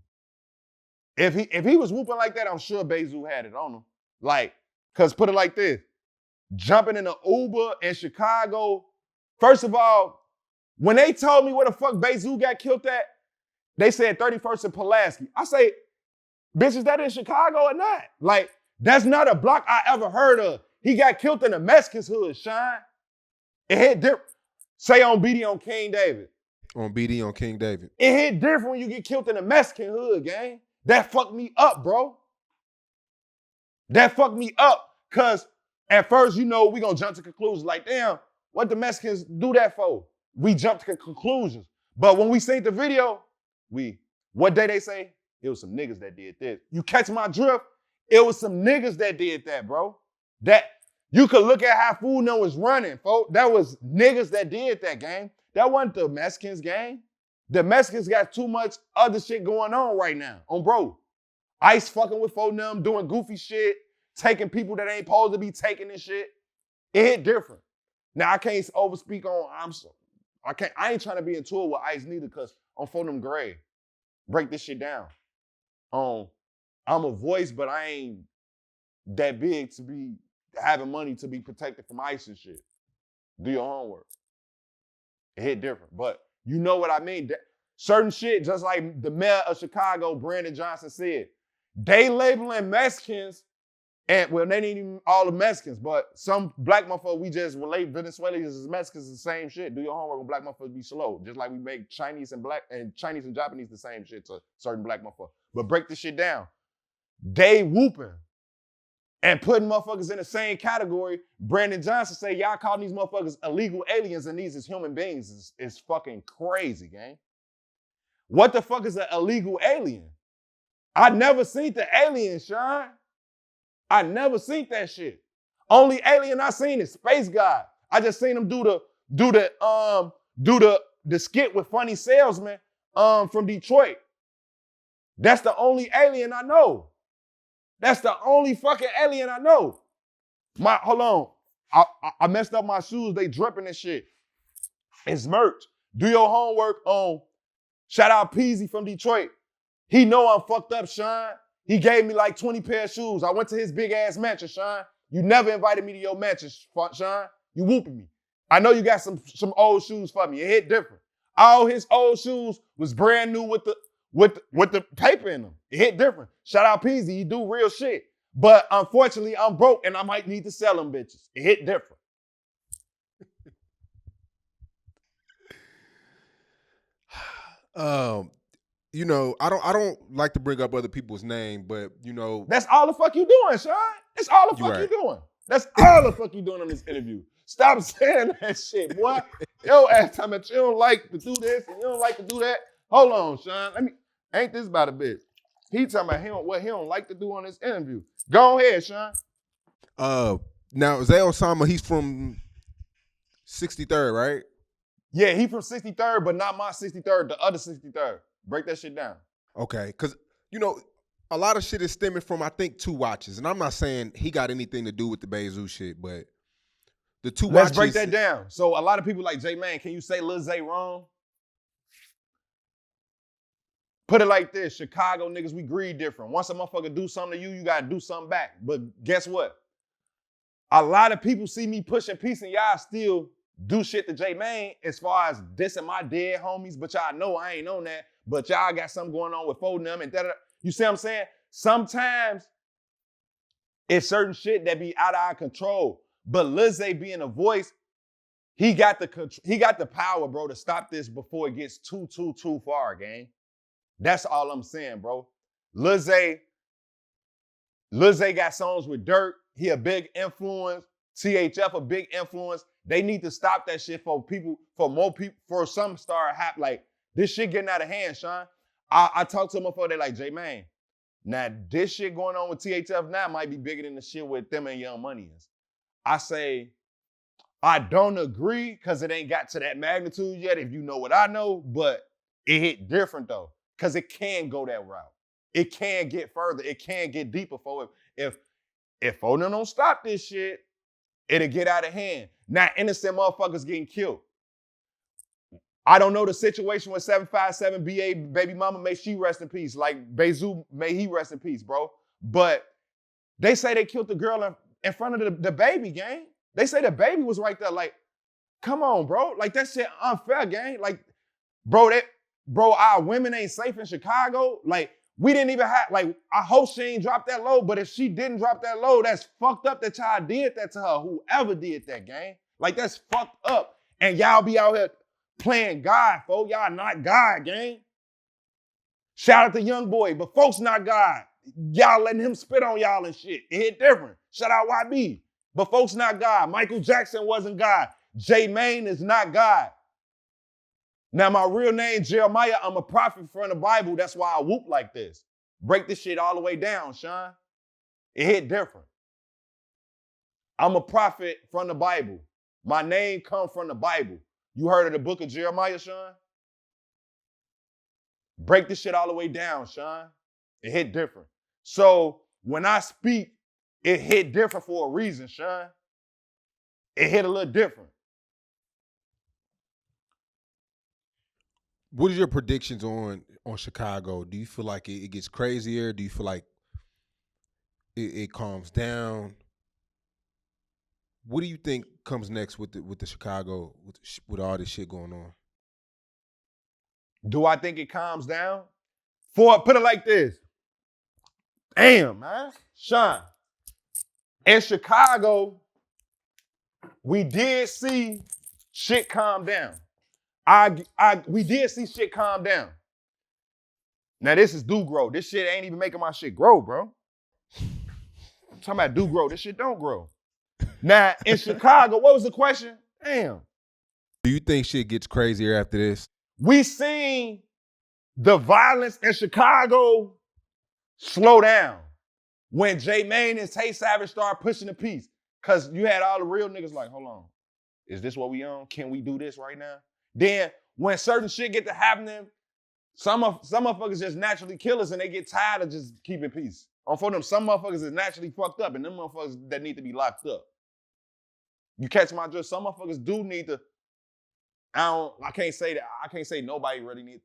Speaker 1: If he was whooping like that, I'm sure Bayzoo had it on him. Like, cause put it like this, jumping in an Uber in Chicago. First of all, when they told me where the fuck Bayzoo got killed at, they said 31st and Pulaski. I say, bitch, is that in Chicago or not? Like, that's not a block I ever heard of. He got killed in the Mexicans hood, Sean. It hit different. Say on BD on King David.
Speaker 2: On BD on King David.
Speaker 1: It hit different when you get killed in the Mexican hood, gang. That fucked me up, bro. That fucked me up. Cause at first, we gonna jump to conclusions like, damn, what the Mexicans do that for? We jumped to conclusions. But when we seen the video, what day they say? It was some niggas that did this. You catch my drift? It was some niggas that did that, bro. That you could look at how Food No was running, folks. That was niggas that did that, gang. That wasn't the Mexicans, gang. The Mexicans got too much other shit going on right now. On bro. Ice fucking with Food No, doing goofy shit, taking people that ain't supposed to be taking this shit. It hit different. Now I can't overspeak on I ain't trying to be in tour with Ice neither, cause I'm Food No gray. Break this shit down. I'm a voice, but I ain't that big to be having money to be protected from ICE and shit. Do your homework. It hit different, but you know what I mean? Certain shit, just like the mayor of Chicago, Brandon Johnson said, they labeling Mexicans, and well, they ain't even all the Mexicans, but some black motherfuckers, we just relate Venezuelans as Mexicans, the same shit. Do your homework on black motherfuckers be slow, just like we make Chinese and Japanese the same shit to certain black motherfuckers. But break this shit down. They whooping. and putting motherfuckers in the same category. Brandon Johnson say y'all calling these motherfuckers illegal aliens and these is human beings is fucking crazy, gang. What the fuck is an illegal alien? I never seen the alien, Sean. I never seen that shit. Only alien I seen is Space God. I just seen him do the skit with Funny Salesman from Detroit. That's the only alien I know. That's the only fucking alien I know. Hold on. I messed up my shoes. They dripping and shit. It's merch. Do your homework on. Shout out Peasy from Detroit. He know I'm fucked up, Sean. He gave me like 20 pair of shoes. I went to his big ass mansion, Sean. You never invited me to your mansion, Sean. You whooping me. I know you got some old shoes for me. It hit different. All his old shoes was brand new with the paper in them. It hit different. Shout out Peasy. He do real shit. But unfortunately, I'm broke and I might need to sell them bitches. It hit different.
Speaker 2: You know, I don't like to bring up other people's name, but you know,
Speaker 1: that's all the fuck you doing, Sean. That's all the fuck you doing. That's all the fuck you doing on this interview. Stop saying that shit, boy. Yo, ass time that you don't like to do this and you don't like to do that. Hold on, Sean. Ain't this about a bitch? He talking about what he don't like to do on this interview. Go ahead, Sean.
Speaker 2: Now Zay Osama, he's from 63rd, right?
Speaker 1: Yeah, he from 63rd, but not my 63rd, the other 63rd. Break that shit down.
Speaker 2: Okay, because, you know, a lot of shit is stemming from, I think, 2 watches. And I'm not saying he got anything to do with the Bayzoo shit, but the 2 watches.
Speaker 1: Let's break that down. So a lot of people like, J-Man, can you say Lil Zay wrong? Put it like this, Chicago niggas, we greed different. Once a motherfucker do something to you, you gotta do something back. But guess what? A lot of people see me pushing peace and y'all still do shit to J-Man as far as dissing my dead homies, but y'all know I ain't on that. But y'all got something going on with folding them and da-da-da. You see what I'm saying? Sometimes it's certain shit that be out of our control. But Lil Zay being a voice, he got the power, bro, to stop this before it gets too far, gang. That's all I'm saying, bro. Lil Zay got songs with Durk. He a big influence. THF a big influence. They need to stop that shit for more people, for some start hap. Like, this shit getting out of hand, Sean. I talked to them before, they like, J-Man, now this shit going on with THF now might be bigger than the shit with them and Young Money is. I say, I don't agree because it ain't got to that magnitude yet, if you know what I know, but it hit different though, because it can go that route. It can get further. It can get deeper for it. If Foden don't stop this shit, it'll get out of hand. Now, innocent motherfuckers getting killed. I don't know the situation with 757 BA baby mama, may she rest in peace. Like Bayzoo, may he rest in peace, bro. But they say they killed the girl in front of the baby, gang. They say the baby was right there. Like, come on, bro. Like, that shit unfair, gang. Like, bro, our women ain't safe in Chicago. Like, we didn't even have, like, I hope she ain't dropped that low, but if she didn't drop that low, that's fucked up that y'all did that to her, whoever did that, gang. Like, that's fucked up. And y'all be out here playing God, folks. Y'all not God, gang. Shout out to Youngboy, but folks not God. Y'all letting him spit on y'all and shit. It hit different. Shout out YB, but folks not God. Michael Jackson wasn't God. J-Mane is not God. Now, my real name, Jeremiah, I'm a prophet from the Bible. That's why I whoop like this. Break this shit all the way down, Sean. It hit different. I'm a prophet from the Bible. My name come from the Bible. You heard of the book of Jeremiah, Sean? Break this shit all the way down, Sean. It hit different. So when I speak, it hit different for a reason, Sean. It hit a little different.
Speaker 2: What is your predictions on Chicago? Do you feel like it gets crazier? Do you feel like it calms down? What do you think comes next with the Chicago with all this shit going on?
Speaker 1: Do I think it calms down? Put it like this. Damn, man. Sean, in Chicago, we did see shit calm down. We did see shit calm down. Now, this is do grow. This shit ain't even making my shit grow, bro. talking about do grow. This shit don't grow. Now, in Chicago, what was the question? Damn.
Speaker 2: Do you think shit gets crazier after this?
Speaker 1: We seen the violence in Chicago slow down when J Mane and Tay Savage started pushing the piece. Cause you had all the real niggas like, hold on, is this what we on? Can we do this right now? Then when certain shit get to happening, some motherfuckers just naturally killers and they get tired of just keeping peace. For them, some motherfuckers is naturally fucked up and them motherfuckers that need to be locked up. You catch my drift? Some motherfuckers do need to, I can't say that. I can't say nobody really needs,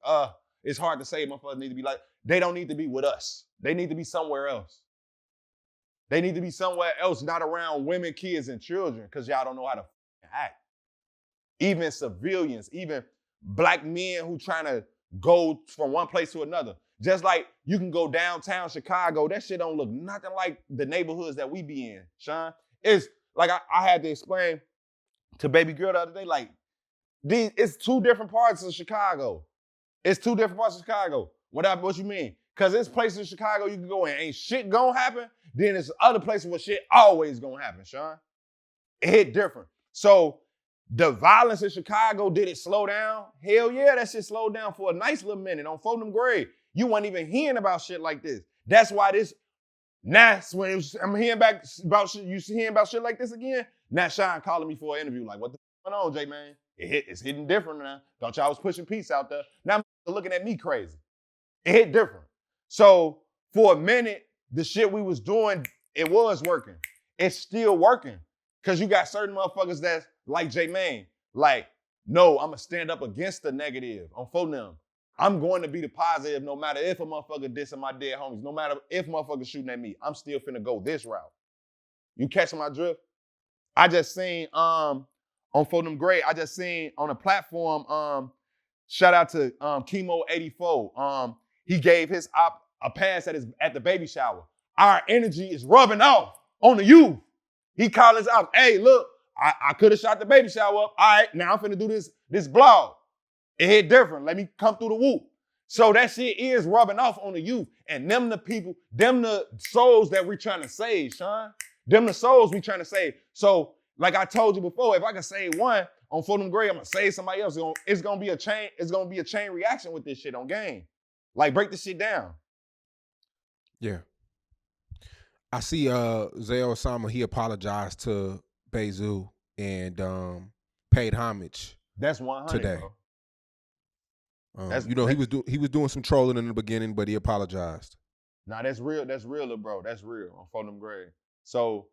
Speaker 1: it's hard to say motherfuckers need to be like, they don't need to be with us. They need to be somewhere else. They need to be somewhere else, not around women, kids, and children, because y'all don't know how to act. Even civilians, even black men who trying to go from one place to another. Just like you can go downtown Chicago, that shit don't look nothing like the neighborhoods that we be in, Sean. It's like I had to explain to baby girl the other day, like, it's two different parts of Chicago. It's two different parts of Chicago. What you mean? Because there's places in Chicago you can go and ain't shit gonna happen. Then there's other places where shit always gonna happen, Sean. It hit different. So the violence in Chicago, did it slow down? Hell yeah, that shit slowed down for a nice little minute on Fulton Grade. You weren't even hearing about shit like this. That's why this, now when I'm hearing back about shit, you hearing about shit like this again? Now Sean calling me for an interview, like, what the going on, J Man? It's hitting different now. Thought y'all was pushing peace out there. Now I'm looking at me crazy. It hit different. So for a minute, the shit we was doing, it was working. It's still working. Cause you got certain motherfuckers that's like J Mane, like, no, I'm gonna stand up against the negative on phone them. I'm going to be the positive no matter if a motherfucker dissing my dead homies, no matter if motherfuckers shooting at me, I'm still finna go this route. You catching my drift? I just seen on Fulton Gray, I just seen on a platform, shout out to Chemo 84. He gave his op a pass at the baby shower. Our energy is rubbing off on the youth. He called us out, hey, look, I could have shot the baby shower up. All right, now I'm finna do this blog. It hit different. Let me come through the whoop. So that shit is rubbing off on the youth. And them the people, them the souls that we're trying to save, Sean. Them the souls we trying to save. So, like I told you before, if I can save one on Fulton Gray, I'm gonna save somebody else. It's gonna be a chain reaction with this shit on game. Like, break this shit down.
Speaker 2: Yeah. I see Zay Osama, he apologized to Bayzoo and paid homage.
Speaker 1: That's 100
Speaker 2: today.
Speaker 1: Bro.
Speaker 2: He was doing some trolling in the beginning, but he apologized.
Speaker 1: Nah, that's real. That's real, bro. That's real on Fulton Gray. So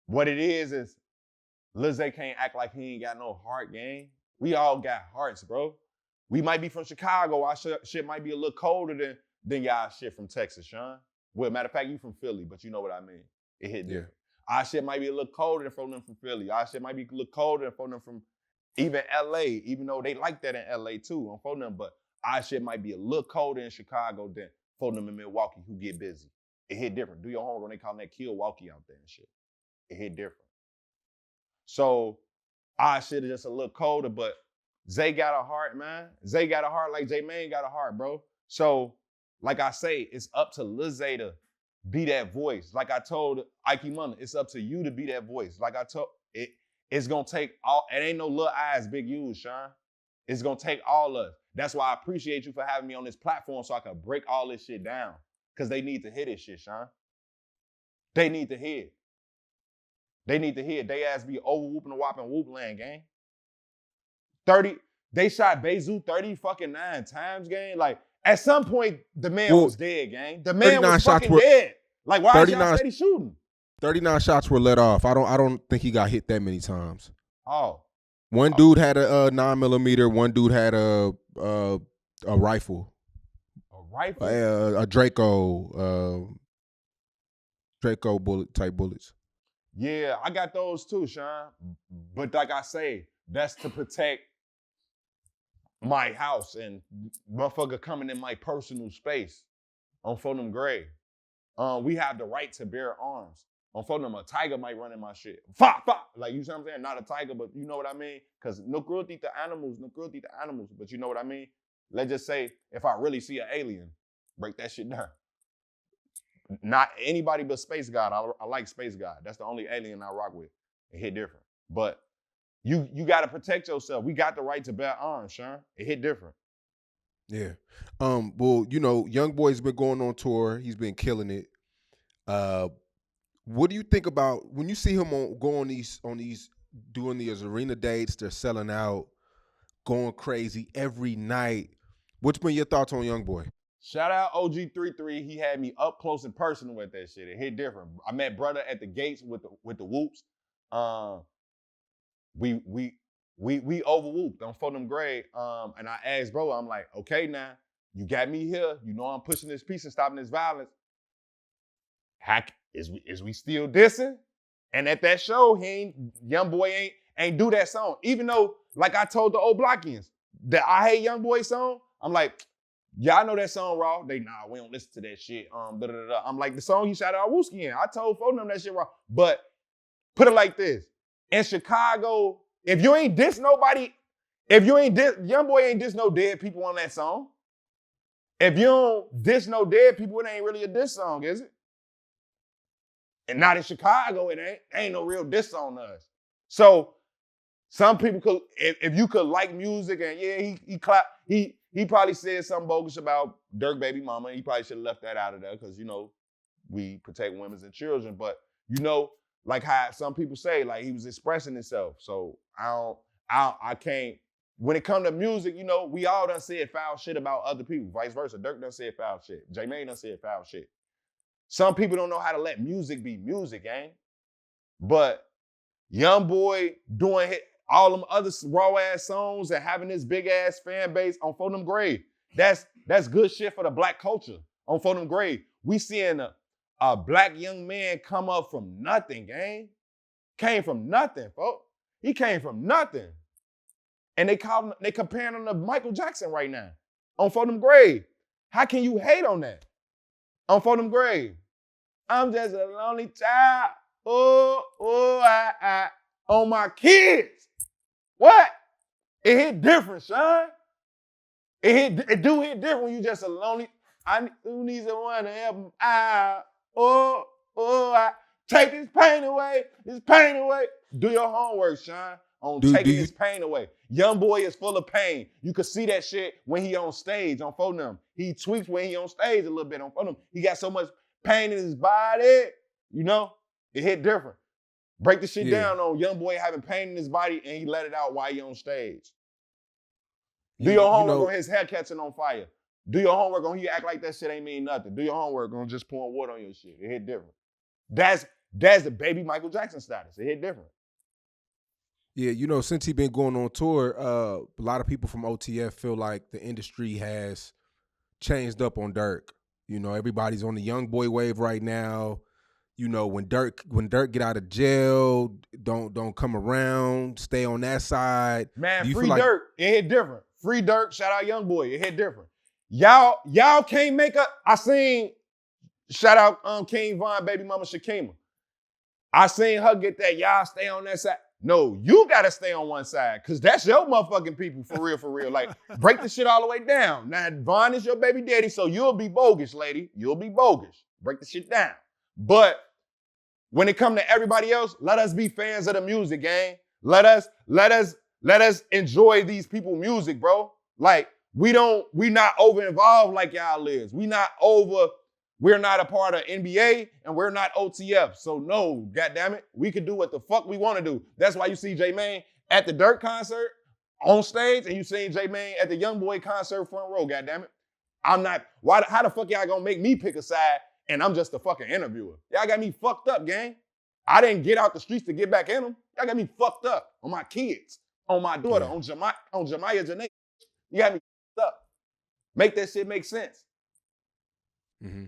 Speaker 1: what it is Lil Zay can't act like he ain't got no heart, gang. We all got hearts, bro. We might be from Chicago. Our shit might be a little colder than y'all shit from Texas, Sean. Well, matter of fact, you from Philly, but you know what I mean. It hit different. Yeah. Our shit might be a little colder than from them from Philly. Our shit might be a little colder than from them from even LA, even though they like that in LA too, on phone them, but our shit might be a little colder in Chicago than phone them in Milwaukee who get busy. It hit different. Do your homework when they call that Milwaukee out there and shit. It hit different. So our shit is just a little colder, but Zay got a heart, man. Zay got a heart like J Mane got a heart, bro. So, like I say, it's up to Lil Zay to be that voice. Like I told Ike Munda, it's up to you to be that voice. Like I told, it's gonna take all, it ain't no little eyes, big U's, Sean. It's gonna take all of us. That's why I appreciate you for having me on this platform so I can break all this shit down. Cause they need to hear this shit, Sean. They need to hear it. They need to hear it. They ass be over whooping and whopping whoop land, gang. They shot Bayzoo 30 fucking 9 times, gang. Like, at some point, the man was dead, gang. The man was fucking dead. Like, why is y'all steady shooting?
Speaker 2: 39 shots were let off. I don't think he got hit that many times.
Speaker 1: Oh.
Speaker 2: One dude had a 9mm. One dude had a rifle.
Speaker 1: A rifle?
Speaker 2: A Draco bullet type bullets.
Speaker 1: Yeah, I got those too, Sean. But like I say, that's to protect my house and motherfucker coming in my personal space on Fulton Gray. We have the right to bear arms. On Fulton, a tiger might run in my shit. Fa, fa. Like, you see what I'm saying? Not a tiger, but you know what I mean? Because no cruelty to animals, but you know what I mean? Let's just say, if I really see an alien, break that shit down. Not anybody but Space God. I like Space God. That's the only alien I rock with. It hit different. But you got to protect yourself. We got the right to bear arms, Sean. It hit different.
Speaker 2: Yeah. Well, Youngboy's been going on tour. He's been killing it. What do you think about when you see him go on these doing these arena dates? They're selling out, going crazy every night. What's been your thoughts on Youngboy?
Speaker 1: Shout out OG33. He had me up close and personal with that shit. It hit different. I met brother at the gates with the whoops. We over whooped on for them grade. And I asked bro, I'm like, okay now, you got me here. You know I'm pushing this peace and stopping this violence. Heck, is we still dissing? And at that show, Youngboy ain't do that song. Even though, like I told the old Blockians, that I Hate Youngboy song, I'm like, yeah, I know that song raw. They we don't listen to that shit. I'm like, the song you shouted out Wooski in. I told them that shit raw. But put it like this. In Chicago, if you ain't diss nobody, Youngboy ain't diss no dead people on that song. If you don't diss no dead people, it ain't really a diss song, is it? And not in Chicago, it ain't no real diss on us. So some people could, if you could like music and yeah, he probably said something bogus about Durk baby mama. He probably should have left that out of there because we protect women and children. But like how some people say, like he was expressing himself. So I can't. When it comes to music, we all done said foul shit about other people. Vice versa. Durk done said foul shit. J-May done said foul shit. Some people don't know how to let music be music, But Youngboy doing all them other raw ass songs and having this big ass fan base on For Them Grave. That's good shit for the black culture on For Them Grave. We seeing a black young man come up from nothing, Came from nothing, folks. He came from nothing. And they comparing him to Michael Jackson right now on For Them Grave. How can you hate on that? On For Them Grave. I'm just a lonely child. I on my kids. What? It hit different, Sean. It do hit different when you just a lonely. Who needs someone to help him out? I take this pain away. This pain away. Do your homework, Sean. On taking this pain away. Youngboy is full of pain. You can see that shit when he on stage on For Them. He tweaks when he on stage a little bit on For Them. He got so much pain in his body, it hit different. Break the shit down on Youngboy having pain in his body and he let it out while he on stage. Do your homework on his hair catching on fire. Do your homework on he act like that shit ain't mean nothing. Do your homework on just pouring water on your shit. It hit different. That's the baby Michael Jackson status. It hit different.
Speaker 2: Yeah, since he been going on tour, a lot of people from OTF feel like the industry has changed up on Durk. Everybody's on the Youngboy wave right now. When Durk get out of jail, don't come around, stay on that side.
Speaker 1: Man, free Durk, it hit different. Free Durk, shout out Youngboy, it hit different. Y'all can't make up. I seen, shout out King Von, baby mama Shakima. I seen her get that, y'all stay on that side. No, you gotta stay on one side, cause that's your motherfucking people, for real. Like, break the shit all the way down. Now, Von is your baby daddy, so you'll be bogus, lady. You'll be bogus. Break the shit down. But when it come to everybody else, let us be fans of the music, gang. Let us enjoy these people's music, bro. Like, we not over involved like y'all is. We're not a part of NBA and we're not OTF. So no, goddammit, we can do what the fuck we want to do. That's why you see J-Mane at the Durk concert on stage and you see J-Mane at the Youngboy concert front row, goddammit. How the fuck y'all gonna make me pick a side and I'm just a fucking interviewer? Y'all got me fucked up, gang. I didn't get out the streets to get back in them. Y'all got me fucked up on my kids, on my daughter, on Jemiah Janae. You got me fucked up. Make that shit make sense.
Speaker 2: Mm-hmm.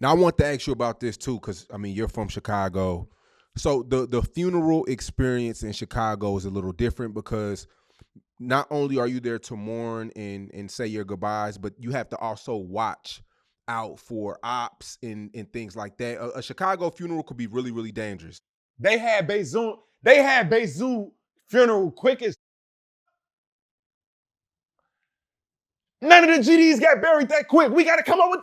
Speaker 2: Now, I want to ask you about this, too, because, you're from Chicago. So the funeral experience in Chicago is a little different because not only are you there to mourn and say your goodbyes, but you have to also watch out for ops and things like that. A Chicago funeral could be really, really dangerous.
Speaker 1: They had Bayzoo funeral quick as. None of the GDs got buried that quick. We got to come up with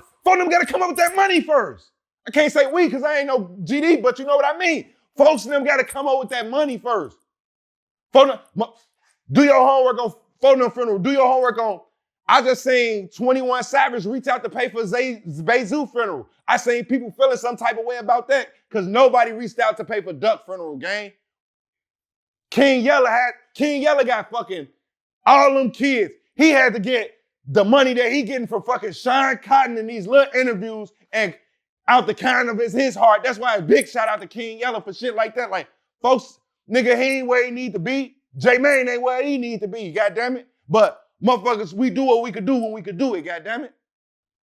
Speaker 1: that money first. I can't say we because I ain't no GD, but you know what I mean. Folks and them got to come up with that money first. Do your homework on Photo funeral. Do your homework on. I just seen 21 Savage reach out to pay for Bayzoo funeral. I seen people feeling some type of way about that because nobody reached out to pay for Duck funeral, gang. King Yella got fucking all them kids. He had to get the money that he getting from fucking Sean Cotton in these little interviews and out the kind of his heart. That's why a big shout out to King Yella for shit like that. Like, folks, nigga, he ain't where he need to be. J-Mane ain't where he need to be, goddamn it. But motherfuckers, we do what we could do when we could do it, goddamn it.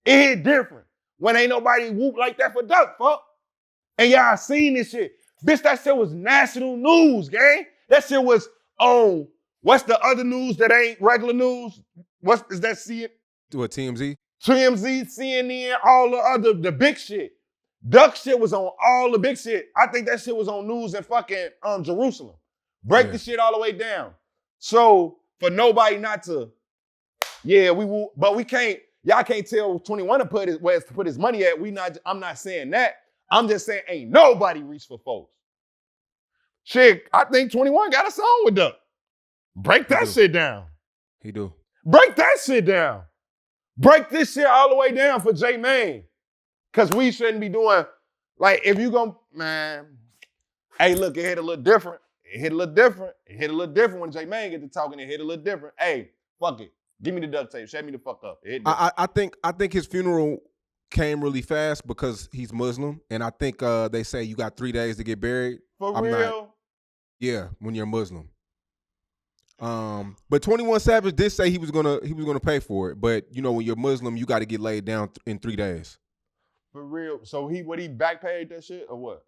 Speaker 1: It hit different when ain't nobody whoop like that for Duck, fuck. And y'all seen this shit. Bitch, that shit was national news, gang. That shit was on, what's the other news that ain't regular news? Is that CNN?
Speaker 2: What, TMZ?
Speaker 1: TMZ, CNN, all the big shit. Duck shit was on all the big shit. I think that shit was on news in fucking Jerusalem. Break the shit all the way down. So for nobody not to, but we can't, y'all can't tell 21 to put his money at. I'm not saying that. I'm just saying ain't nobody reached for folks. Shit, I think 21 got a song with Duck. Break that shit down.
Speaker 2: He do.
Speaker 1: Break that shit down. Break this shit all the way down for J-Mane. Cause we shouldn't be doing, like, if you gon', man, hey, look, it hit a little different. It hit a little different when J-Mane get to talking. It hit a little different. Hey, fuck it. Give me the duct tape. Shut me the fuck up.
Speaker 2: I think his funeral came really fast because he's Muslim, and I think they say you got 3 days to get buried.
Speaker 1: For real?
Speaker 2: Yeah, when you're Muslim. But 21 Savage did say he was gonna pay for it. But you know, when you're Muslim, you got to get laid down in 3 days.
Speaker 1: For real? So he back paid that shit or what?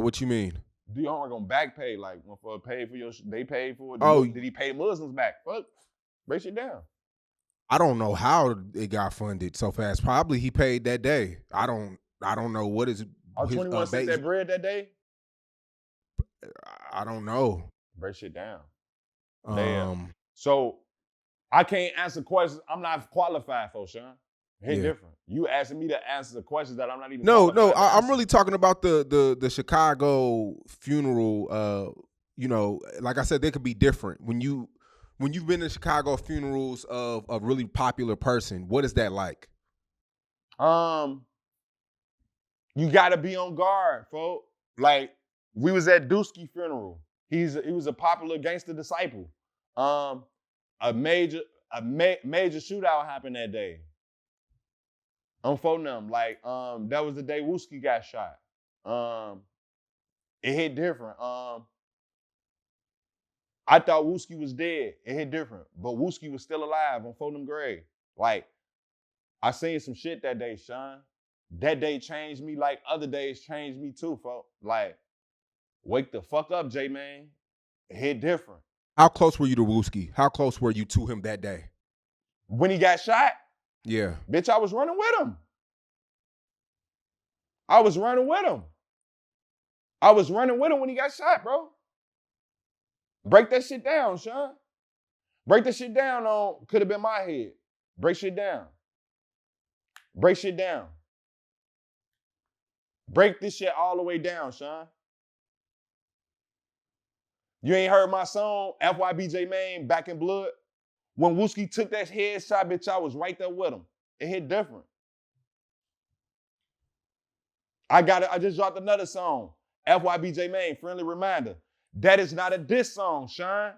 Speaker 2: What you mean?
Speaker 1: Do you aren't gonna back pay like motherfucker paid for they paid for it? Did he pay Muslims back? Fuck, break shit down.
Speaker 2: I don't know how it got funded so fast. Probably he paid that day. I don't know what is.
Speaker 1: 21 sent that bread that day.
Speaker 2: I don't know.
Speaker 1: Break shit down. Damn. So I can't answer questions I'm not qualified for, Sean. Hit different. You asking me to answer the questions that I'm not even.
Speaker 2: No. I'm really talking about the Chicago funeral. You know, like I said, they could be different. When you've been to Chicago funerals of a really popular person, what is that like?
Speaker 1: You gotta be on guard, folks. Like, we was at Wooski funeral. He was a popular gangster disciple. A major shootout happened that day. On phone them. Like, that was the day Wooski got shot. It hit different. I thought Wooski was dead. It hit different. But Wooski was still alive on phone them grave. Like, I seen some shit that day, Sean. That day changed me like other days changed me too, folks. Like, wake the fuck up, J-Mane. It hit different.
Speaker 2: How close were you to Wooski? How close were you to him that day?
Speaker 1: When he got shot?
Speaker 2: Yeah.
Speaker 1: Bitch, I was running with him. I was running with him when he got shot, bro. Break that shit down, Sean. Break that shit down on, could have been my head. Break shit down. Break shit down. Break this shit all the way down, Sean. You ain't heard my song, FYB J-Mane, Back in Blood? When Wooski took that headshot, bitch, I was right there with him. It hit different. I just dropped another song, FYB J-Mane, Friendly Reminder. That is not a diss song, Sean.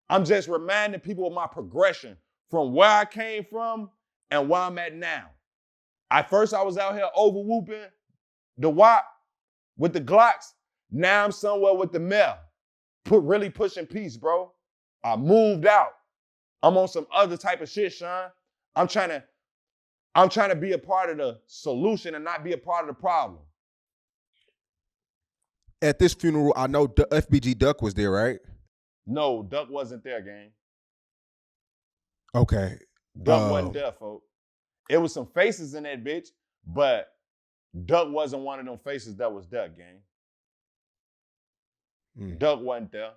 Speaker 1: I'm just reminding people of my progression from where I came from and where I'm at now. I was out here over whooping the WAP with the Glocks. Now I'm somewhere with the Mel. Really pushing peace, bro. I moved out. I'm on some other type of shit, Sean. I'm trying to be a part of the solution and not be a part of the problem.
Speaker 2: At this funeral, I know FBG Duck was there, right?
Speaker 1: No, Duck wasn't there, gang.
Speaker 2: Okay.
Speaker 1: Duck wasn't there, folks. It was some faces in that bitch, but Duck wasn't one of them faces that was there, gang. Duck wasn't there.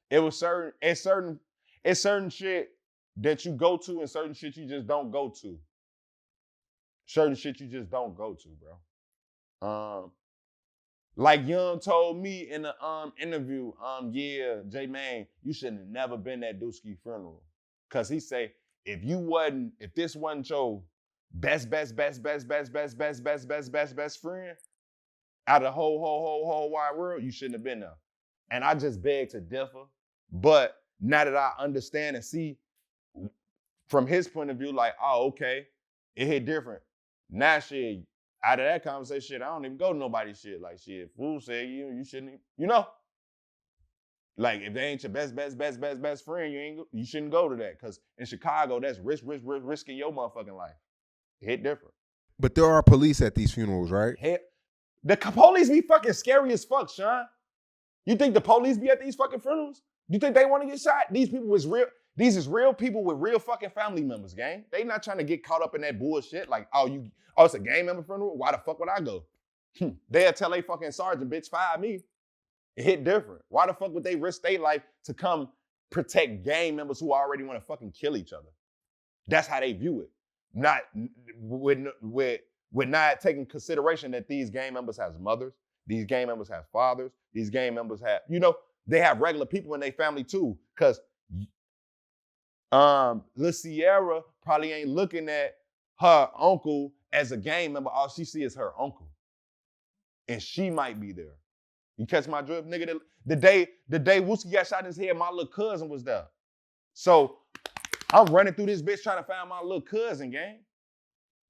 Speaker 1: It was certain shit that you go to and certain shit you just don't go to. Certain shit you just don't go to, bro. Like Young told me in the interview, yeah, J-Man, you shouldn't have never been at Wooski funeral. Cause he say, if this wasn't your best friend out of the whole wide world, you shouldn't have been there. And I just beg to differ. But now that I understand and see from his point of view, like, oh, okay, it hit different. Now shit, out of that conversation, shit, I don't even go to nobody's shit. Like shit, fool said you shouldn't, you know? Like if they ain't your best friend, you shouldn't go to that. Cause in Chicago, that's risking your motherfucking life. It hit different.
Speaker 2: But there are police at these funerals, right?
Speaker 1: The police be fucking scary as fuck, Sean. You think the police be at these fucking funerals? You think they want to get shot? These people is real. These is real people with real fucking family members, gang. They not trying to get caught up in that bullshit. Like, it's a gang member funeral? Why the fuck would I go? They'll tell a fucking sergeant, bitch, fire me. It hit different. Why the fuck would they risk their life to come protect gang members who already want to fucking kill each other? That's how they view it. Not with not taking consideration that these gang members have mothers, these gang members have fathers, these gang members have, they have regular people in their family too. Cause Lil Sierra probably ain't looking at her uncle as a gang member. All she see is her uncle. And she might be there. You catch my drift, nigga? The day Wooski got shot in his head, my little cousin was there. So I'm running through this bitch trying to find my little cousin, gang.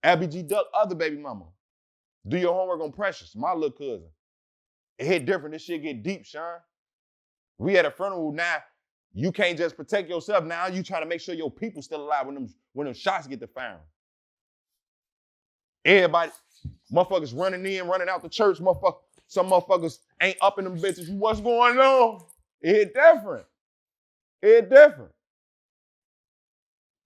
Speaker 1: LBG Duck, other baby mama. Do your homework on Precious, my little cousin. It hit different. This shit get deep, Sean. We at a funeral now. You can't just protect yourself. Now you trying to make sure your people still alive when them shots get to firing. Everybody, motherfuckers running in, running out the church. Some motherfuckers ain't up in them bitches. What's going on? It hit different. It hit different.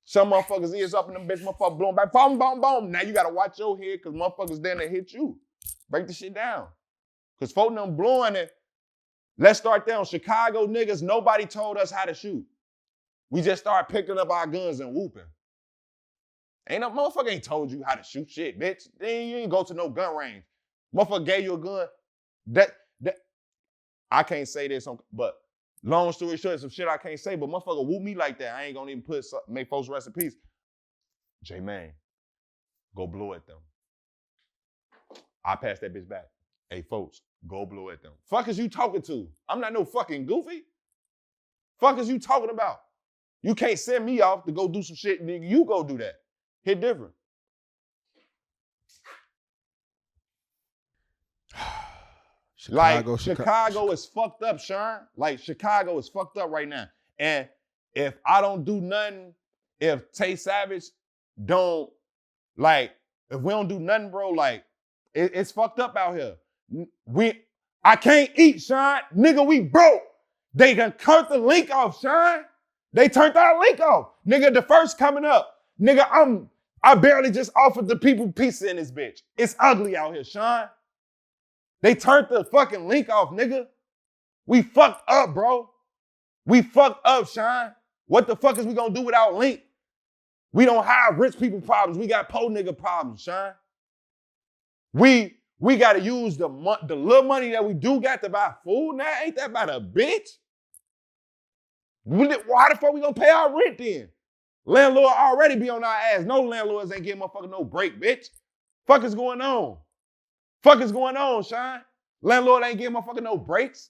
Speaker 1: Some motherfuckers is up in them bitches, motherfuckers blowing back, boom, boom, boom. Now you gotta watch your head because motherfuckers then they hit you. Break the shit down. Because folk them blowing it. Let's start there on Chicago niggas. Nobody told us how to shoot. We just started picking up our guns and whooping. Ain't no motherfucker ain't told you how to shoot shit, bitch. Then you ain't go to no gun range. Motherfucker gave you a gun. That I can't say this, but long story short, some shit I can't say, but motherfucker whoop me like that. I ain't gonna even make folks rest in peace. J-Man, go blow at them. I pass that bitch back. Hey, folks, go blow at them. Fuck is you talking to? I'm not no fucking goofy. Fuck is you talking about? You can't send me off to go do some shit, nigga. You go do that. Hit different. Chicago is fucked up, Sean. Like, Chicago is fucked up right now. And if I don't do nothing, if Tay Savage don't, like, if we don't do nothing, bro, like, it's fucked up out here. I can't eat, Sean. Nigga, we broke. They done cut the link off, Sean. They turned our link off. Nigga, the first coming up. Nigga, I barely just offered the people pizza in this bitch. It's ugly out here, Sean. They turned the fucking link off, nigga. We fucked up, bro. We fucked up, Sean. What the fuck is we gonna do without link? We don't have rich people problems. We got poor nigga problems, Sean. We gotta use the little money that we do got to buy food now. Ain't that about a bitch? Why the fuck we gonna pay our rent then? Landlord already be on our ass. No landlords ain't getting motherfucking no break, bitch. Fuck is going on? Fuck is going on, Sean? Landlord ain't giving motherfucker no breaks.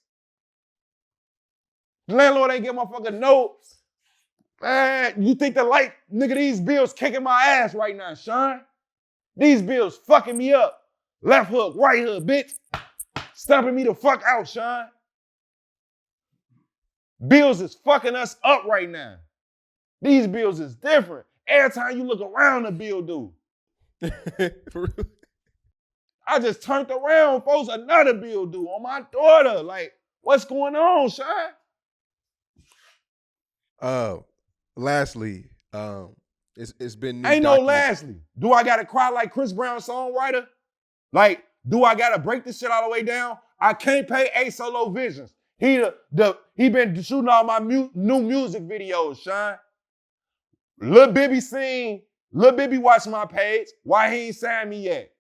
Speaker 1: Landlord ain't giving motherfucker no. Man, you think nigga, these bills kicking my ass right now, Sean? These bills fucking me up. Left hook, right hook, bitch. Stomping me the fuck out, Sean. Bills is fucking us up right now. These bills is different. Every time you look around, the bill do. I just turned around, folks, another bill due on my daughter. Like, what's going on, Sean?
Speaker 2: Lastly, it's been
Speaker 1: ain't no lastly. Do I gotta cry like Chris Brown songwriter? Like, do I gotta break this shit all the way down? I can't pay A Solo Visions. He been shooting all my new music videos, Sean. Lil Bibby seen Lil Bibby watch my page. Why he ain't signed me yet?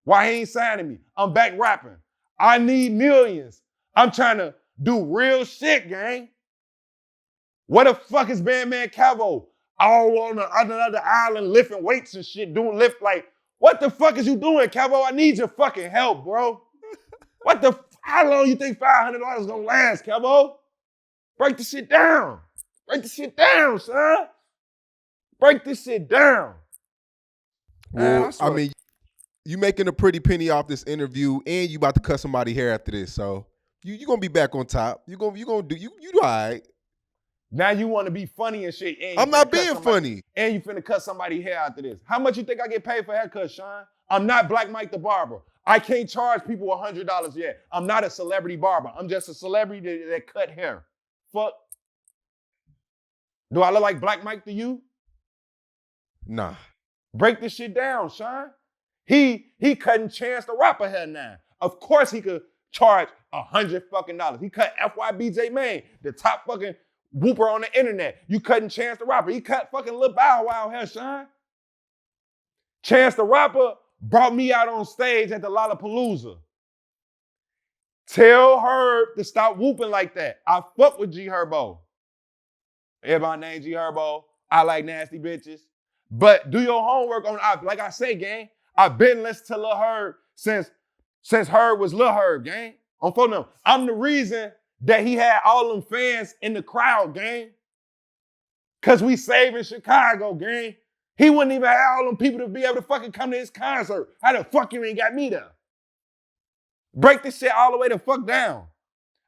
Speaker 1: Why he ain't signing me? I'm back rapping. I need millions. I'm trying to do real shit, gang. What the fuck is Bandman Cavo? All on another island lifting weights and shit, doing lift like, what the fuck is you doing, Cavo? I need your fucking help, bro. How long you think $500 gonna last, Cavo? Break this shit down. Break this shit down, son. Break this shit down.
Speaker 2: Well,
Speaker 1: Man,
Speaker 2: I mean, you making a pretty penny off this interview, and you about to cut somebody hair after this, so you gonna be back on top. You do all right.
Speaker 1: Now you want to be funny and shit. And
Speaker 2: I'm not being funny.
Speaker 1: And you finna cut somebody's hair after this. How much you think I get paid for haircuts, Sean? I'm not Black Mike the Barber. I can't charge people $100 yet. I'm not a celebrity barber. I'm just a celebrity that cut hair. Fuck. Do I look like Black Mike to you?
Speaker 2: Nah.
Speaker 1: Break this shit down, Sean. He cutting Chance the Rapper hair now. Of course he could charge $100 fucking dollars. He cut FYB J-Mane, the top fucking whooper on the internet. You cutting Chance the Rapper. He cut fucking Lil Bow Wow hair, Sean. Chance the Rapper brought me out on stage at the Lollapalooza. Tell Herb to stop whooping like that. I fuck with G Herbo. Everybody named G Herbo. I like nasty bitches. But do your homework on, like I say, gang, I've been listening to Lil Herb since Herb was Lil Herb, gang. On phone number. I'm the reason that he had all them fans in the crowd, gang. Cause we saving Chicago, gang. He wouldn't even have all them people to be able to fucking come to his concert. How the fuck you ain't got me there? Break this shit all the way the fuck down.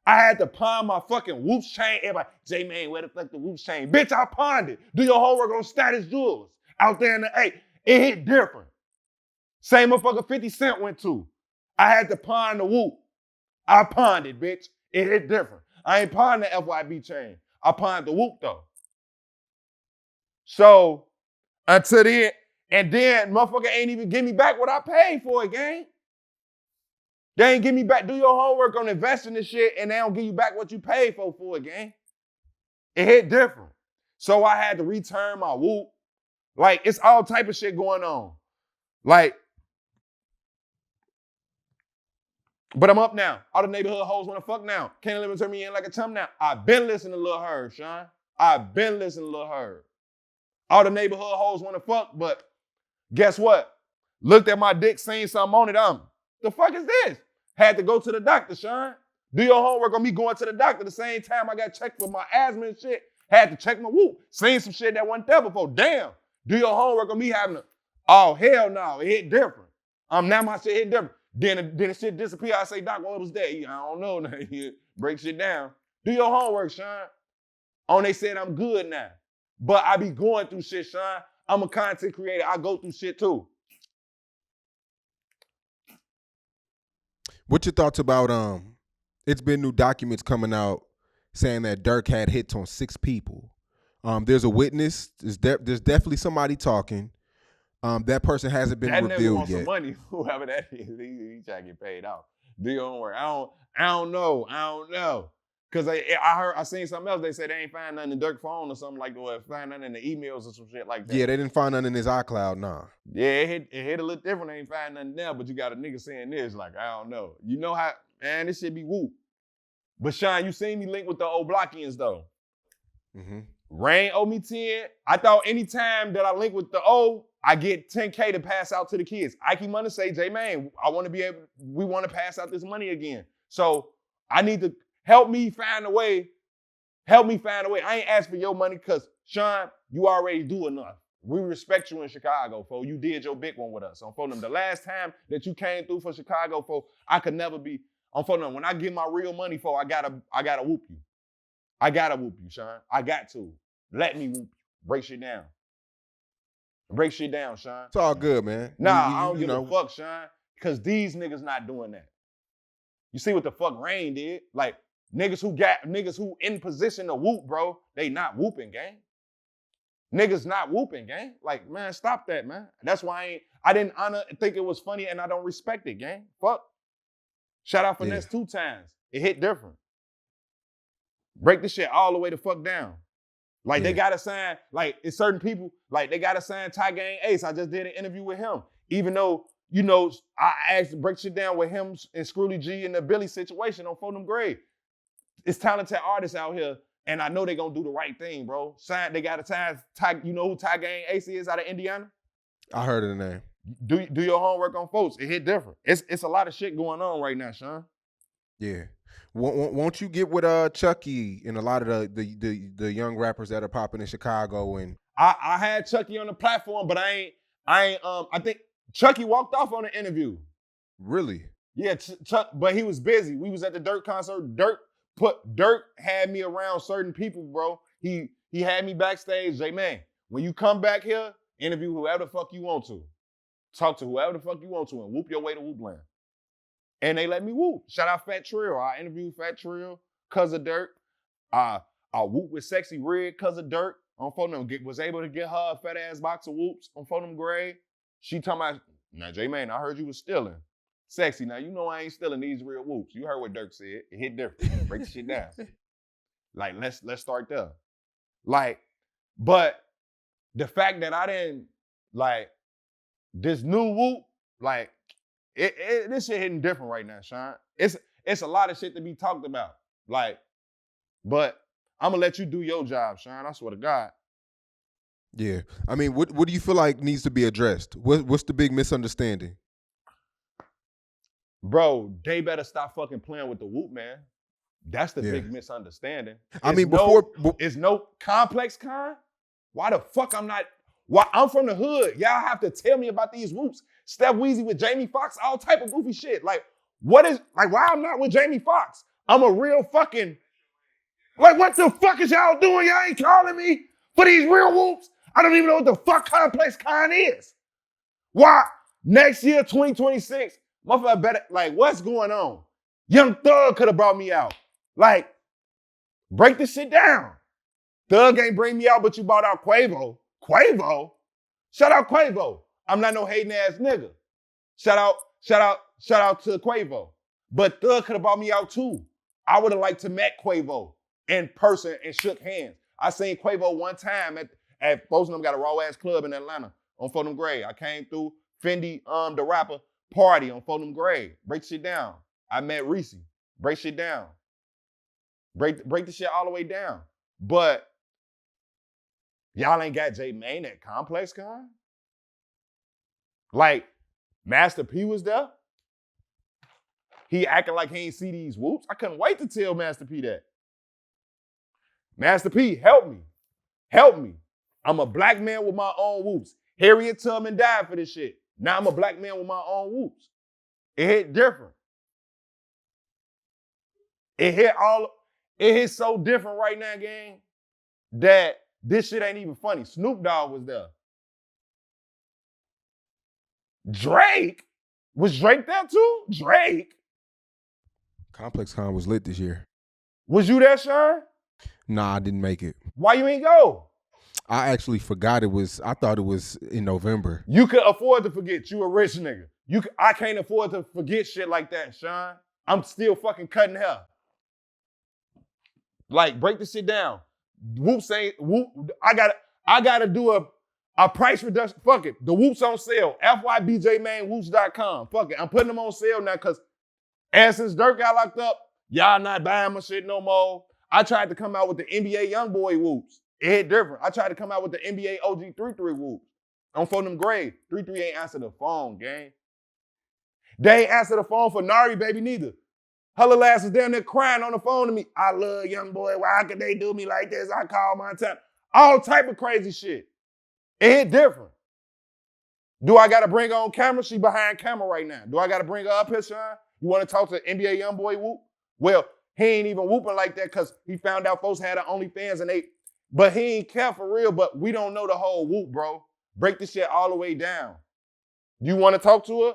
Speaker 1: I had to pawn my fucking Whoops chain. Everybody, J-Man, where the fuck the Whoops chain? Bitch, I pawned it. Do your homework on Status Jewels. Out there in the A. It hit different. Same motherfucker 50 Cent went to. I had to pawn the Whoop. I pawned it, bitch. It hit different. I ain't pawned the FYB chain. I pawned the Whoop, though. So, until then, and then motherfucker ain't even give me back what I paid for it, gang. They ain't give me back. Do your homework on investing this shit, and they don't give you back what you paid for it, gang. It hit different. So I had to return my Whoop. Like, it's all type of shit going on. Like, but I'm up now. All the neighborhood hoes want to fuck now. Can't let me turn me in like a chump now. I've been listening to Lil Herb, Sean. I've been listening to Lil Herb. All the neighborhood hoes want to fuck, but guess what? Looked at my dick, seen something on it. The fuck is this? Had to go to the doctor, Sean. Do your homework on me going to the doctor the same time I got checked for my asthma and shit. Had to check my Whoop. Seen some shit that wasn't there before. Damn. Do your homework on me having oh, hell no. It hit different. Now my shit hit different. Then the shit disappear. I say, Doc, what was that? I don't know. Break shit down. Do your homework, Sean. They said I'm good now. But I be going through shit, Sean. I'm a content creator. I go through shit too.
Speaker 2: What your thoughts about it's been new documents coming out saying that Durk had hits on 6 people. There's a witness. There's definitely somebody talking. That person hasn't been revealed
Speaker 1: nigga wants
Speaker 2: yet.
Speaker 1: Some money, whoever that is, he trying to get paid off. Do your homework. I don't know. Cause I seen something else. They said they ain't find nothing in Durk's phone or something like that. Or find nothing in the emails or some shit like that.
Speaker 2: Yeah, they didn't find nothing in his iCloud, nah.
Speaker 1: Yeah, it hit a little different. They ain't find nothing there, but you got a nigga saying this, like, I don't know. You know how, man, this shit be whoop. But Sean, you seen me link with the old Blockians though.
Speaker 2: Mm-hmm.
Speaker 1: Rain owe me 10. I thought anytime that I link with the O, I get 10K to pass out to the kids. Ike Money say, J-Man, we want to pass out this money again. So I need to help me find a way. I ain't asked for your money because, Sean, you already do enough. We respect you in Chicago, fo. You did your big one with us. On phone them. The last time that you came through for Chicago, fo, I could never be. On phone them. When I get my real money, fo, I gotta whoop you. I gotta whoop you, Sean. I got to. Let me whoop you. Break shit down. Break shit down, Sean.
Speaker 2: It's all good, man.
Speaker 1: Nah, I don't give a fuck, Sean. Because these niggas not doing that. You see what the fuck Rain did? Like, niggas who in position to whoop, bro, they not whooping, gang. Niggas not whooping, gang. Like, man, stop that, man. That's why I didn't think it was funny and I don't respect it, gang. Fuck. Shout out Finesse 2 times. It hit different. Break this shit all the way the fuck down. Like they gotta sign, like it's certain people, like they gotta sign Ty Gang Ace. I just did an interview with him. Even though, you know, I asked to break shit down with him and Scrooly G and the Billy situation on Phonem Grade. It's talented artists out here, and I know they gonna do the right thing, bro. They gotta sign Ty, you know who Ty Gang Ace is out of Indiana?
Speaker 2: I heard of the name.
Speaker 1: Do your homework on folks. It hit different. It's a lot of shit going on right now, Sean.
Speaker 2: Yeah. Won't you get with Chucky and a lot of the young rappers that are popping in Chicago? And
Speaker 1: I had Chucky on the platform, but I think Chucky walked off on the interview.
Speaker 2: Really?
Speaker 1: Yeah, Chuck, but he was busy. We was at the Durk concert. Durk had me around certain people, bro. He had me backstage. Man, when you come back here, interview whoever the fuck you want to. Talk to whoever the fuck you want to and whoop your way to Whoopland. And they let me whoop. Shout out Fat Trill. I interviewed Fat Trill, cuz of Durk. I whoop with Sexy Red, cuz of Durk. On Phonem, was able to get her a fat ass box of whoops on Phonem Grade. She talking about, now J-Man, I heard you was stealing. Sexy, now you know I ain't stealing these real whoops. You heard what Durk said. It hit different. Break the shit down. Like, let's start there. Like, but the fact that I didn't, like, this new whoop, like, this shit hitting different right now, Sean. It's a lot of shit to be talked about. Like, but I'm gonna let you do your job, Sean. I swear to God.
Speaker 2: Yeah. I mean, what do you feel like needs to be addressed? What's the big misunderstanding?
Speaker 1: Bro, they better stop fucking playing with the whoop, man. That's the big misunderstanding.
Speaker 2: It's
Speaker 1: no complex kind. Why the fuck why I'm from the hood. Y'all have to tell me about these whoops. Steph Weezy with Jamie Foxx, all type of goofy shit. Like, why I'm not with Jamie Foxx? I'm a real fucking, like, what the fuck is y'all doing? Y'all ain't calling me for these real whoops? I don't even know what the fuck complex kind is. Why? Next year, 2026, motherfucker better, like, what's going on? Young Thug could have brought me out. Like, break this shit down. Thug ain't bring me out, but you brought out Quavo. Quavo? Shout out Quavo. I'm not no hating ass nigga. Shout out to Quavo. But Thug could have brought me out too. I would have liked to met Quavo in person and shook hands. I seen Quavo one time at Folsom got a raw ass club in Atlanta on Phonem Grade. I came through Fendi, the rapper, party on Phonem Grade. Break shit down. I met Reese. Break shit down. Break the shit all the way down. But y'all ain't got J-Mane at Complex Con? Like, Master P was there? He acting like he ain't see these whoops? I couldn't wait to tell Master P that. Master P, help me. Help me. I'm a black man with my own whoops. Harriet Tubman died for this shit. Now I'm a black man with my own whoops. It hit different. It hit so different right now, gang, that this shit ain't even funny. Snoop Dogg was there. Drake? Was Drake there too? Drake?
Speaker 2: Complex Con was lit this year.
Speaker 1: Was you there, Sean?
Speaker 2: Nah, I didn't make it.
Speaker 1: Why you ain't go?
Speaker 2: I actually forgot I thought it was in November.
Speaker 1: You could afford to forget. You a rich nigga. I can't afford to forget shit like that, Sean. I'm still fucking cutting hair. Like, break this shit down. Whoops ain't, whoop, I gotta do a price reduction. Fuck it. The whoops on sale. FYBJMainWhoops.com. Fuck it. I'm putting them on sale now because since Durk got locked up, y'all not buying my shit no more. I tried to come out with the NBA Youngboy whoops. It hit different. I tried to come out with the NBA OG 3-3 whoops. On Phonem Grade. 3-3 ain't answer the phone, gang. They ain't answer the phone for Nari, baby, neither. Her little ass was down there crying on the phone to me. I love Youngboy. Why could they do me like this? I call my time. All type of crazy shit. It hit different. Do I got to bring her on camera? She behind camera right now. Do I got to bring her up here, Sean? You want to talk to NBA Youngboy whoop? Well, he ain't even whooping like that because he found out folks had an OnlyFans but he ain't care for real, but we don't know the whole whoop, bro. Break this shit all the way down. You want to talk to her?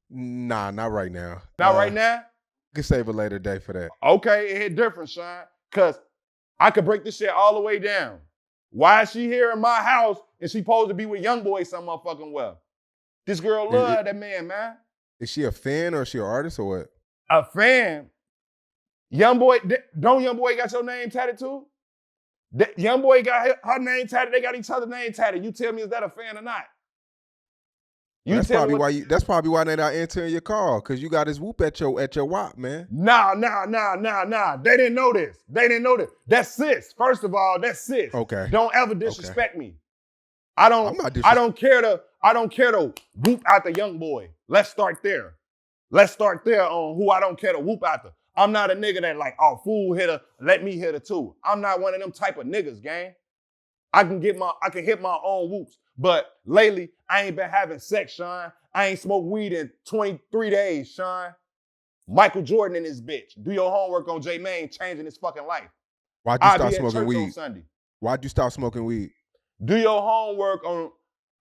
Speaker 2: Nah, not right now.
Speaker 1: Not right now?
Speaker 2: You can save a later day for that.
Speaker 1: Okay, it hit different, Sean. Because I could break this shit all the way down. Why is she here in my house and she supposed to be with Youngboy some motherfucking well? This girl love that man.
Speaker 2: Is she a fan or is she an artist or what?
Speaker 1: A fan? Youngboy, don't Youngboy got your name tatted too? Youngboy got her name tatted. They got each other's name tatted. You tell me, is that a fan or not?
Speaker 2: That's probably why they're not entering your call, because you got his whoop at your WAP, man.
Speaker 1: Nah. They didn't know this. That's sis. First of all, that's sis.
Speaker 2: Okay.
Speaker 1: Don't ever disrespect me. I don't care to whoop out the young boy. Let's start there on who I don't care to whoop out the. I'm not a nigga that like, oh, fool hit her, let me hit her too. I'm not one of them type of niggas, gang. I can hit my own whoops. But lately, I ain't been having sex, Sean. I ain't smoked weed in 23 days, Sean. Michael Jordan in this bitch. Do your homework on J Mane changing his fucking life.
Speaker 2: Why'd you stop smoking weed
Speaker 1: on Sunday?
Speaker 2: Why'd you stop smoking weed?
Speaker 1: Do your homework on.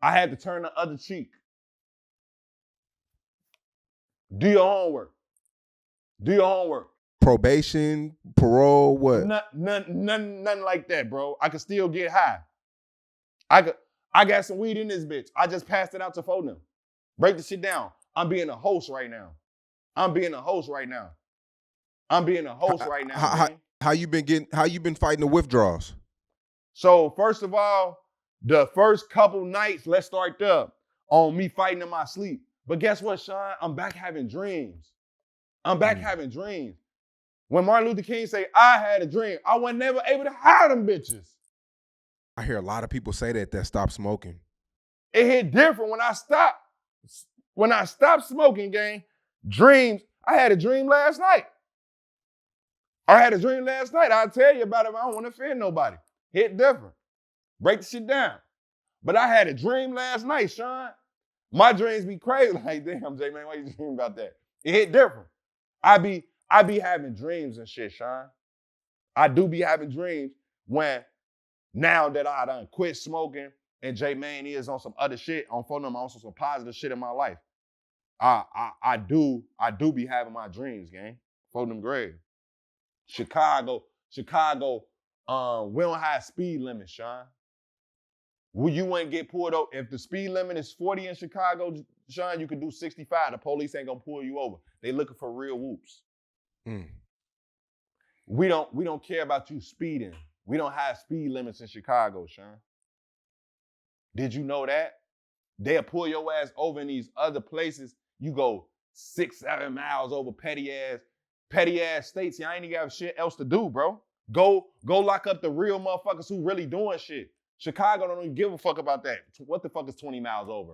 Speaker 1: I had to turn the other cheek. Do your homework.
Speaker 2: Probation, parole, what?
Speaker 1: Nothing like that, bro. I could still get high. I got some weed in this bitch. I just passed it out to them. Break the shit down. I'm being a host right now. How
Speaker 2: you been fighting the withdrawals?
Speaker 1: So first of all, the first couple nights, let's start up on me fighting in my sleep. But guess what, Sean? I'm back having dreams. When Martin Luther King say, I had a dream, I was never able to have them bitches.
Speaker 2: I hear a lot of people say that stopped smoking.
Speaker 1: It hit different when I stopped. When I stopped smoking, gang, dreams. I had a dream last night. I'll tell you about it if I don't want to offend nobody. Hit different. Break the shit down. But I had a dream last night, Sean. My dreams be crazy. Like, damn, J, man, why you dreaming about that? It hit different. I be having dreams and shit, Sean. I do be having dreams when, now that I done quit smoking and J Mane is on some other shit, on phone number, on some positive shit in my life. I do be having my dreams, gang. Phone them grave. Chicago, we don't have speed limits, Sean. You wouldn't get pulled over. If the speed limit is 40 in Chicago, Sean, you could do 65. The police ain't gonna pull you over. They looking for real whoops. We don't care about you speeding. We don't have speed limits in Chicago, Sean. Did you know that? They'll pull your ass over in these other places. You go 6-7 miles over petty ass states. Y'all ain't even got shit else to do, bro. Go lock up the real motherfuckers who really doing shit. Chicago don't even give a fuck about that. What the fuck is 20 miles over?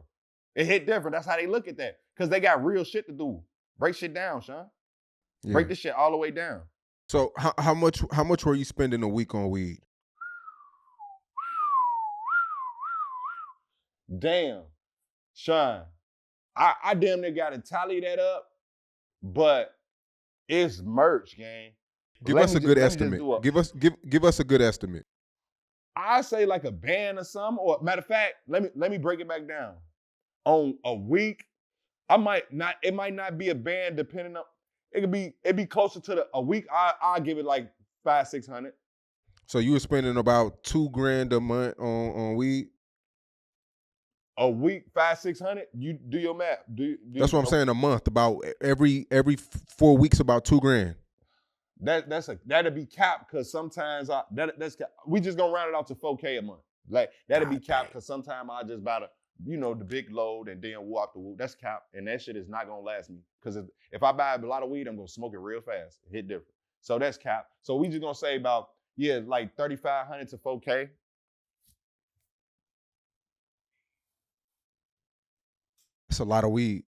Speaker 1: It hit different. That's how they look at that. Because they got real shit to do. Break shit down, Sean. Yeah. Break this shit all the way down.
Speaker 2: So how much were you spending a week on weed?
Speaker 1: Damn, Sean. I damn near gotta tally that up, but it's merch, gang.
Speaker 2: Give us a good estimate. Give us a good estimate.
Speaker 1: I say like a band or something. Or matter of fact, let me break it back down. On a week, it might not be a band depending on. It'd be closer to a week. I'll give it like $500-600.
Speaker 2: So you were spending about $2,000 a month on weed.
Speaker 1: A week, $500-600. You do your math.
Speaker 2: That's what I'm saying. A month, about every 4 weeks, about $2,000.
Speaker 1: That'd be capped because sometimes that's we just gonna round it out to $4K a month. Like that'd be capped because sometimes I just buy the big load and then woo out the woo. That's capped, and that shit is not gonna last me because if I buy a lot of weed, I'm gonna smoke it real fast. Hit different. So that's capped. So we just gonna say about like $3,500 to $4K.
Speaker 2: It's a lot of weed.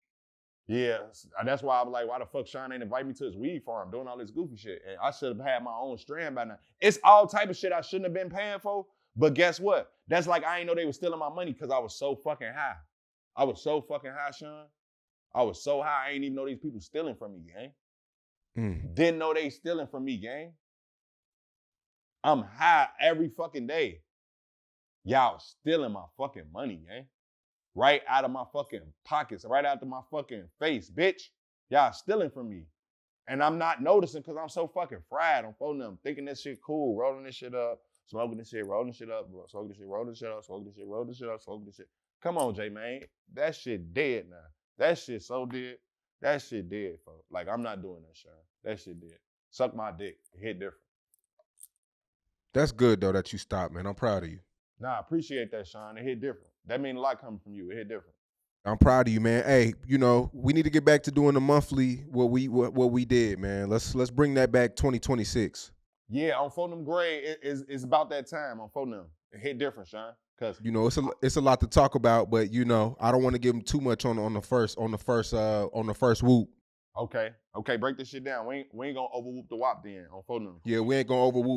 Speaker 1: Yeah, that's why I was like, why the fuck Sean ain't invite me to his weed farm doing all this goofy shit? And I should have had my own strand by now. It's all type of shit I shouldn't have been paying for. But guess what? That's like I ain't know they were stealing my money because I was so fucking high. I was so fucking high, Sean. I was so high, I ain't even know these people stealing from me, gang. Didn't know they stealing from me, gang. I'm high every fucking day. Y'all stealing my fucking money, gang. Right out of my fucking pockets, right out of my fucking face, bitch. Y'all stealing from me. And I'm not noticing because I'm so fucking fried on phone them, thinking this shit cool, rolling this shit up, smoking this shit, rolling shit up, smoking this shit, rolling this shit up, smoking this shit, rolling this shit up, smoking this shit. Come on, J Mane. That shit dead now. That shit so dead. That shit dead, folks. Like, I'm not doing that, Sean. That shit dead. Suck my dick. Hit different.
Speaker 2: That's good though that you stopped, man. I'm proud of you.
Speaker 1: Nah, I appreciate that, Sean. It hit different. That mean a lot coming from you. It hit different.
Speaker 2: I'm proud of you, man. Hey, you know, we need to get back to doing the monthly what we did, man. Let's bring that back 2026.
Speaker 1: Yeah, on phone them grade, it's about that time on phone them. It hit different, Sean. Cause
Speaker 2: You know, it's a lot to talk about, but you know, I don't want to give them too much on the first whoop.
Speaker 1: okay, break this shit down. We ain't gonna overwhoop the WAP then on phone them.
Speaker 2: Yeah, we ain't gonna overwhoop